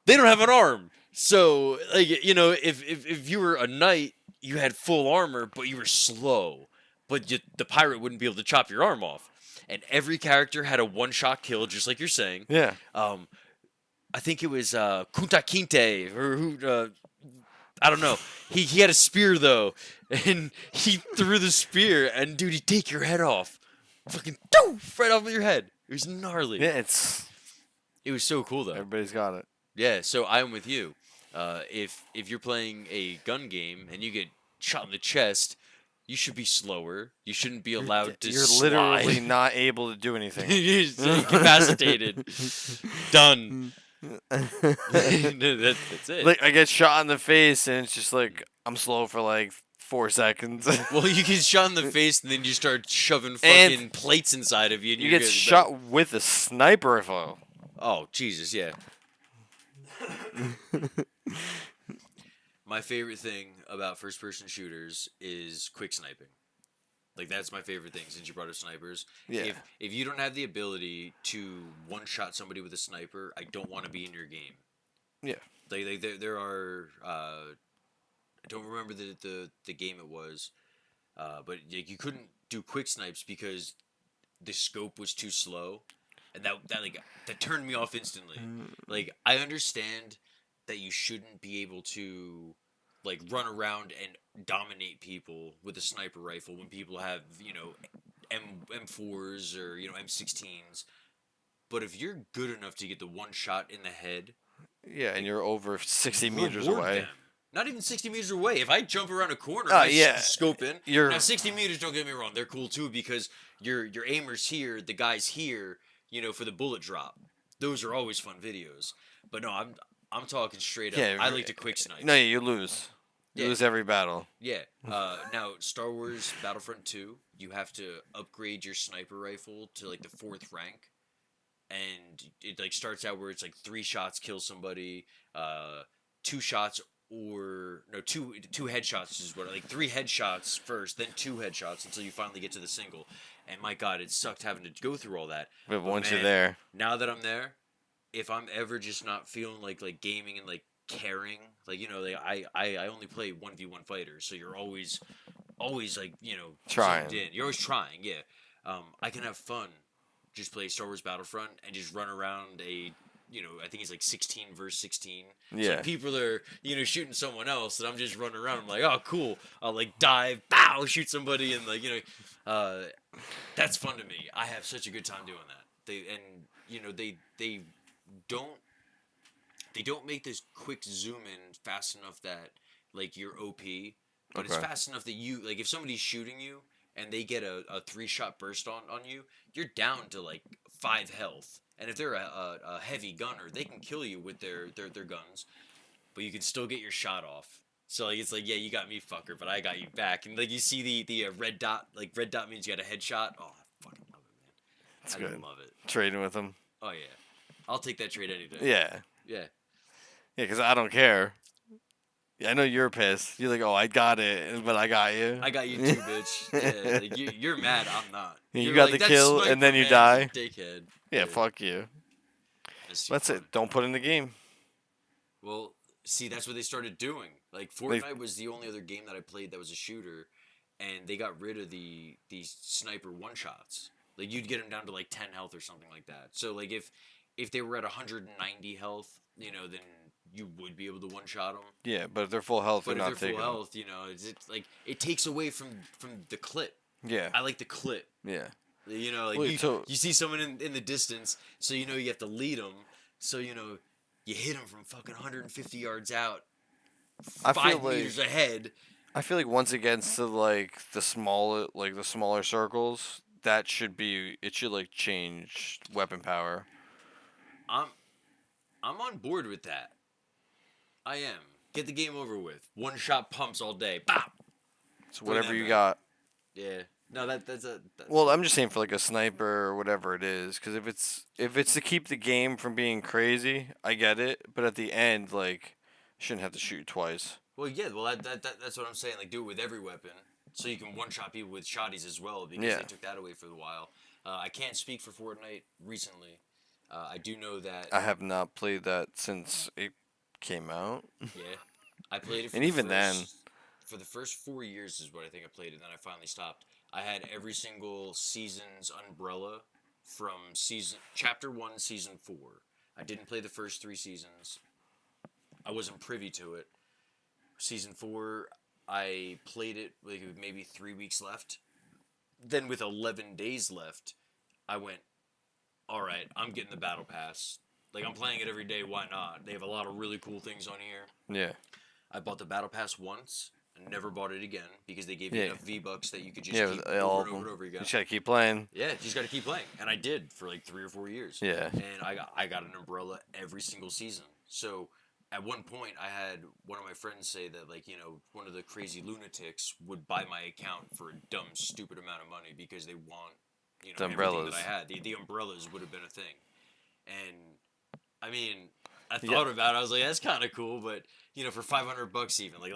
they don't have an arm. So like if you were a knight, you had full armor, but you were slow. But the pirate wouldn't be able to chop your arm off. And every character had a one-shot kill, just like you're saying. Yeah. I think it was Kunta Kinte, or who... I don't know. He had a spear, though. And he threw the spear, and dude, he'd take your head off. Fucking doof, right off of your head. It was gnarly. Yeah, It was so cool, though. Everybody's got it. Yeah, so I'm with you. If you're playing a gun game and you get shot in the chest... You should be slower. You shouldn't be allowed to You're slide. literally not able to do anything. You're incapacitated. Done. That's it. Like I get shot in the face, and it's just like I'm slow for like 4 seconds. Well, you get shot in the face, and then you start shoving fucking plates inside of you. And you get shot with a sniper rifle. Oh, Jesus, yeah. My favorite thing about first-person shooters is quick sniping. Like, that's my favorite thing, since you brought up snipers. Yeah. If you don't have the ability to one-shot somebody with a sniper, I don't want to be in your game. Yeah. Like there are... I don't remember the game it was, but like, you couldn't do quick snipes because the scope was too slow. And that turned me off instantly. Like, I understand that you shouldn't be able to like run around and dominate people with a sniper rifle when people have M4s or M16s, but if you're good enough to get the one shot in the head, and you're over 60 meters reward away. them. Not even 60 meters away. If I jump around a corner, scope in. Now 60 meters, don't get me wrong, they're cool too because your aimer's here, the guy's here, for the bullet drop. Those are always fun videos. But no, I'm talking straight up. I like to quick snipe. No, you lose. You lose every battle. Yeah. Now, Star Wars Battlefront 2, you have to upgrade your sniper rifle to like the 4th rank, and it like starts out where it's like 3 shots kill somebody, 2 shots two headshots is what, like 3 headshots first, then 2 headshots until you finally get to the single. And my God, it sucked having to go through all that. But once you're there, now that I'm there, if I'm ever just not feeling like gaming and like caring, like I only play 1v1 fighters, so you're always like trying. in. You're always trying, yeah. I can have fun, just play Star Wars Battlefront and just run around I think it's like 16 versus 16. Yeah. So people are shooting someone else, and I'm just running around. I'm like, oh cool. I'll like dive, bow, shoot somebody, and like that's fun to me. I have such a good time doing that. They don't they don't make this quick zoom in fast enough that like you're OP, but it's Okay. fast enough that you like if somebody's shooting you and they get a 3-shot burst on you, you're down to like 5 health. And if they're a heavy gunner, they can kill you with their guns, but you can still get your shot off. So like it's like, yeah, you got me, fucker, but I got you back. And like you see the red dot, like red dot means you got a headshot. Oh, I fucking love it, man. It's I good. love it. Trading with them. Oh yeah, I'll take that trade any day. Yeah. Yeah. Yeah, because I don't care. Yeah, I know you're pissed. You're like, oh, I got it, but I got you. I got you too, bitch. Yeah, like you're mad. I'm not. Yeah, you You're got like, the "That kill, sniper, and then you man, die." Dickhead. Yeah, fuck you. That's funny. it. Don't put in the game. Well, see, that's what they started doing. Like Fortnite was the only other game that I played that was a shooter, and they got rid of these sniper one shots. Like you'd get them down to like 10 health or something like that. So like if they were at 190 health, then you would be able to one shot them. Yeah, but if they're full health, But they're if not they're taking full them. health, it's like it takes away from the clip. Yeah. I like the clip. Yeah. Like Wait, you see someone in the distance, so you have to lead them. So you hit them from fucking 150 yards out, I feel 5 meters ahead. I feel like once it gets to like the smaller circles, it should like change weapon power. I'm on board with that. I am. Get the game over with. One shot pumps all day. Bop. So whatever you back. got. Yeah. No, that's Well, I'm just saying for like a sniper or whatever it is, because if it's to keep the game from being crazy, I get it. But at the end, like, you shouldn't have to shoot twice. Well, yeah. Well, that's what I'm saying. Like, do it with every weapon, so you can one shot people with shotties as well, because Yeah. they took that away for a while. I can't speak for Fortnite recently. I do know that. I have not played that since it came out. Yeah, I played it. For And even then, for the first 4 years is what I think I played, and then I finally stopped. I had every single season's umbrella from chapter 1, season 4. I didn't play the first 3 seasons. I wasn't privy to it. Season 4, I played it like maybe 3 weeks left. Then with 11 days left, I went, all right, I'm getting the battle pass. Like, I'm playing it every day. Why not? They have a lot of really cool things on here. yeah. I bought the battle pass once and never bought it again because they gave you enough V-Bucks that you could just keep over and over again. You just gotta keep playing. Yeah, you just got to keep playing. And I did for like 3 or 4 years. Yeah. And I got an umbrella every single season. So at one point, I had one of my friends say that, like, one of the crazy lunatics would buy my account for a dumb, stupid amount of money because they want, The everything umbrellas. that I had. The umbrellas would have been a thing. And, I mean, I thought about it. I was like, that's kind of cool, but, for $500 even. Like,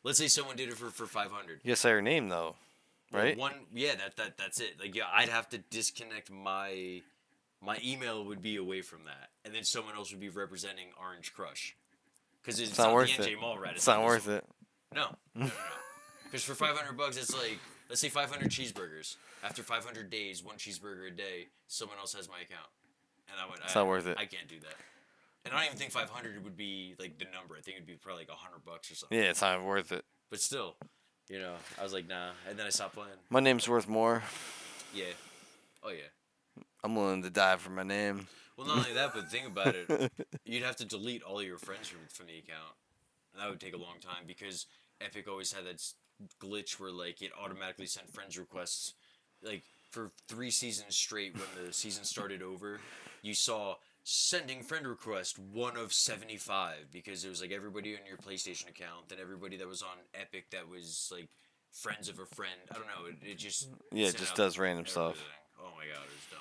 let's say someone did it for $500. You gotta say her name though, right? Well, that's it. Like, yeah, I'd have to disconnect my email would be away from that, and then someone else would be representing Orange Crush, because it's not on worth the it. NJ Mall Rat. It's not worth it. No. Because for $500, it's like, let's say 500 cheeseburgers. After 500 days, 1 cheeseburger a day, someone else has my account, and I went, It's not worth it. I can't do that. And I don't even think 500 would be like the number. I think it'd be probably like $100 or something. Yeah, it's not worth it. But still, I was like, nah, and then I stopped playing. My name's worth more. Yeah. Oh yeah. I'm willing to die for my name. Well, not only that, but think about it. You'd have to delete all of your friends from the account. And that would take a long time because Epic always had that glitch where, like, it automatically sent friends requests. Like, for 3 seasons straight when the season started over, you saw sending friend request 1 of 75 because it was, like, everybody on your PlayStation account and everybody that was on Epic that was, like, friends of a friend. I don't know. It just... Yeah, it sent just out does random stuff. everything. Oh, my God. It was dumb.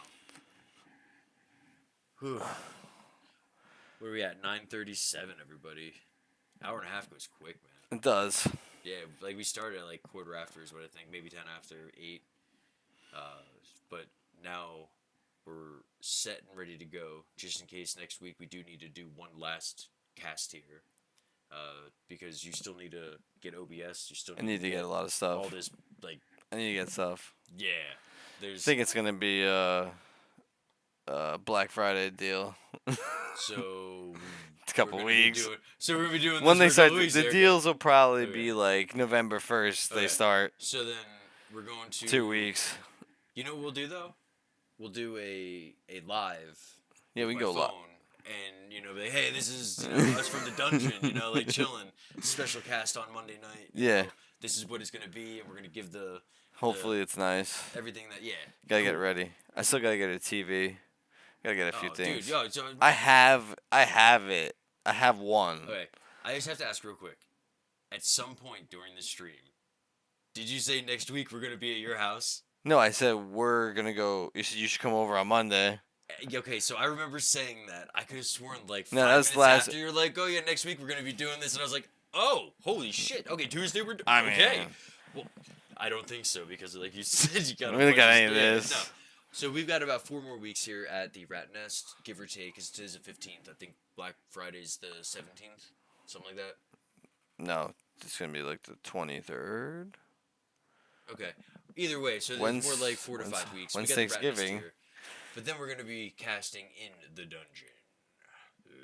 Whew. Where are we at? 9:37, everybody. Hour and a half goes quick, man. It does. Yeah, like we started at like quarter after is what I think, maybe 10 after 8. But now we're set and ready to go, just in case next week we do need to do one last cast here. Because you still need to get OBS. You still I need to get a lot of stuff. all this, like, I need to get stuff. yeah. I There's think it's gonna be a Black Friday deal. so It's a couple weeks. So we're gonna be doing When this they for a start, couple weeks the there. deals will probably Okay. be like November 1st. Okay. They start So then we're going to 2 weeks. You know what we'll do though? We'll do a live. Yeah, with we my can go live. phone, and be like, hey, this is us from the dungeon, like chilling, special cast on Monday night. Yeah. This is what it's gonna be, and we're gonna give the Hopefully it's nice. everything that Gotta get it ready. I still gotta get a TV. Gotta get a few Oh, things. dude, so I have it. I have one. okay. I just have to ask real quick. At some point during the stream, did you say next week we're gonna be at your house? No, I said we're gonna go. You should come over on Monday. Okay, so I remember saying that. I could have sworn like 5 No, that was minutes last- after you're like, oh yeah, next week we're gonna be doing this, and I was like, oh, holy shit. Okay, Tuesday we're I mean- okay. Well, I don't think so because like you said, you got. We don't got any of yeah, this. No. So we've got about 4 more weeks here at the Rat Nest, give or take, because today's the 15th. I think Black Friday's the 17th, something like that. No, it's gonna be like the 23rd. Okay. Either way, so When's- more like 4 to 5 weeks. when's we got the Rat Nest Thanksgiving? here, but then we're gonna be casting in the dungeon.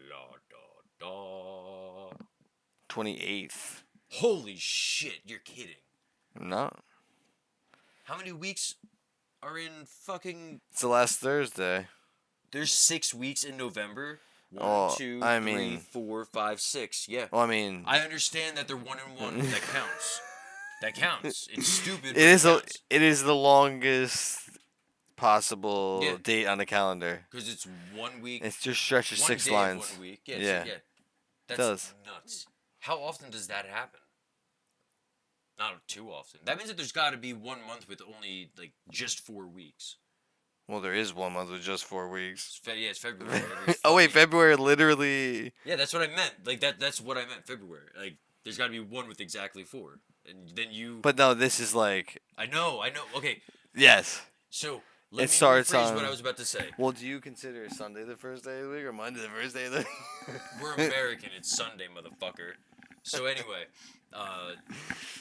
La da da. 28th. Holy shit! You're kidding. No, How many weeks are in fucking? it's the last Thursday. There's 6 weeks in November. One, Oh, two, I three, mean- 4, 5, 6. Yeah. Well, I mean, I understand that they're 1 and 1. That counts. That counts. It's stupid. it is it is the longest possible Yeah. date on the calendar. because it's 1 week. It just stretches one 6 day of lines. 1 week. Yeah. Yeah. So, yeah. That's does. nuts. How often does that happen? Not too often. That means that there's got to be 1 month with only like just 4 weeks. Well, there is 1 month with just 4 weeks. It's February. every Oh wait, fucking- February literally. Yeah, that's what I meant. Like that's what I meant. February. Like there's got to be one with exactly 4, and then you. But no, this is like I know. Okay. yes. So let It me starts rephrase on- what I was about to say. Well, do you consider Sunday the first day of the week or Monday the first day of the week? We're American. It's Sunday, motherfucker. So anyway,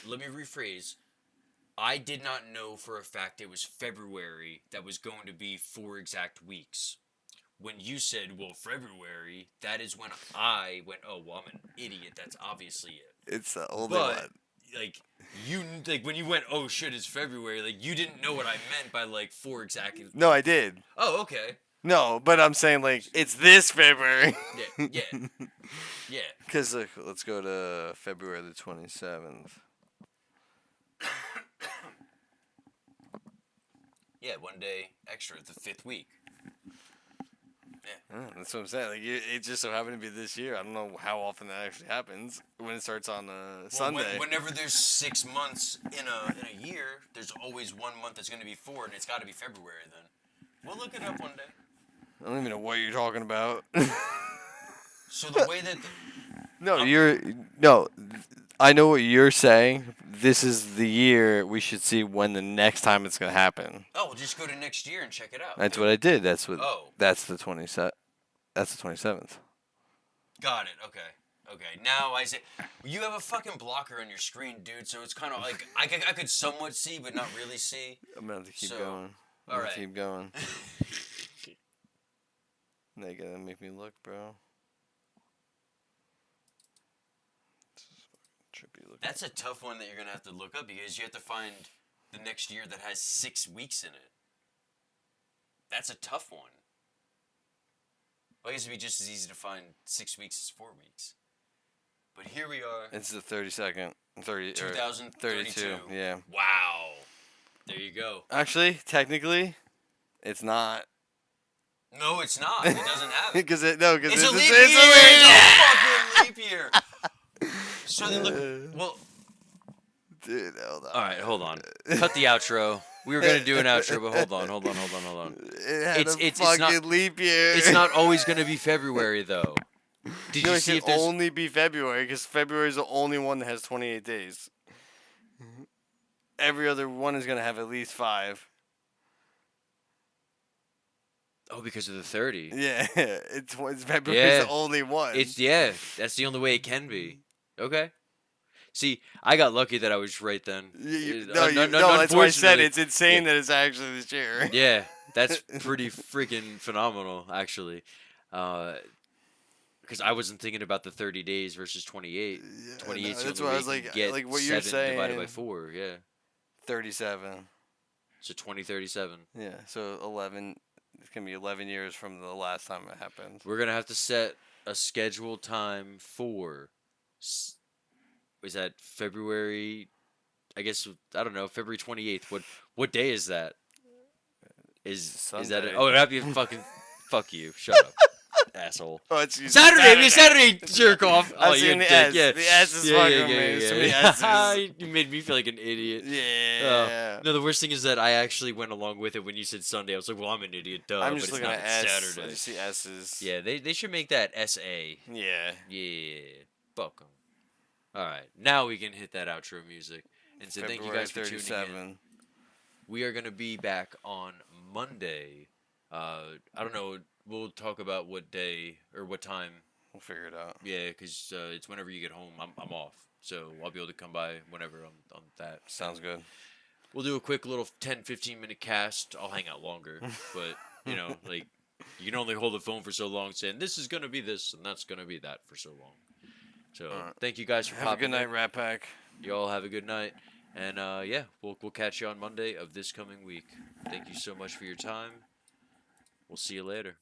let me rephrase. I did not know for a fact it was February that was going to be 4 exact weeks. When you said, well, February, that is when I went, oh, well, I'm an idiot. That's obviously it. It's the only But, one. like, when you went, oh, shit, it's February, like, you didn't know what I meant by, like, 4 exactly. No, I did. Oh, okay. No, but I'm saying like it's this February. Yeah. Yeah. Because let's go to February the 27th. Yeah, 1 day extra, the 5th week. That's what I'm saying. Like it just so happened to be this year. I don't know how often that actually happens when it starts on Well, Sunday. Whenever there's 6 months in a year, there's always 1 month that's going to be 4, and it's got to be February then. We'll look it up one day. I don't even know what you're talking about. So the way that No, I know what you're saying. This is the year we should see when the next time it's gonna happen. we'll just go to next year and check it out. That's what I did. That's what. Oh. That's the 27th. That's the 27th. Got it. Okay. Now I say you have a fucking blocker on your screen, dude. So it's kind of like I could somewhat see, but not really see. I'm gonna have to keep So, going. all right. Keep going. Now you gotta make me look, bro. This is fucking trippy looking. That's a tough one that you're gonna have to look up because you have to find the next year that has 6 weeks in it. That's a tough one. Well, I guess it'd be just as easy to find 6 weeks as 4 weeks. But here we are, It's the 32nd. 30. 2032. Yeah. Wow. There you go. Actually, technically, it's not. No, it's not. It doesn't have it. Because It's a leap year. it's It's a fucking leap year. So then look. Well, Dude, hold on. all right, hold on. Cut the outro. We were gonna do an outro, but hold on. It had It's- a it's fucking not- leap year. It's not always gonna be February though. Did No, you it see can if there's? only be February because February is the only one that has 28 days. Every other one is gonna have at least 5. Oh, because of the 30. Yeah, it's February's Yeah. the only one. That's the only way it can be. Okay. See, I got lucky that I was right then. No, that's why I said unfortunately- it's insane yeah. that it's actually this year. Yeah, that's pretty freaking phenomenal, actually. Because I wasn't thinking about the 30 days versus 28. Yeah, 28 's the that's only what I way was you like. can get Like what you're 7 divided by saying. 4. Yeah. 37. So 2037. Yeah, so 11. It's gonna be 11 years from the last time it happened. We're gonna have to set a scheduled time for. Is that February? I guess I don't know. February 28th. What day is that? Is that? Sunday. Oh, happy fucking. Fuck you. Shut up, asshole. Oh, it's usually Saturday, Saturday, jerk off. I Oh, was you're seeing a the dick. S. Yeah, The S is fucking me. So many S's. You made me feel like an idiot. Yeah. No, the worst thing is that I actually went along with it when you said Sunday. I was like, well, I'm an idiot, duh. I'm but just it's looking not, at it's S. Saturday. I just see S's. Yeah, they should make that SA. Yeah. Yeah, fuck 'em. All right, now we can hit that outro music. And so thank you guys for tuning in. We are gonna be back on Monday. I don't know. We'll talk about what day or what time. We'll figure it out. Yeah, because it's whenever you get home. I'm off, so I'll be able to come by whenever on that. Sounds good. We'll do a quick little 10-15 minute cast. I'll hang out longer, but you know, like you can only hold the phone for so long, saying this is gonna be this and that's gonna be that for so long. So thank you guys for Have a good night, Rat Pack. You all have a good night, and yeah, we'll catch you on Monday of this coming week. Thank you so much for your time. We'll see you later.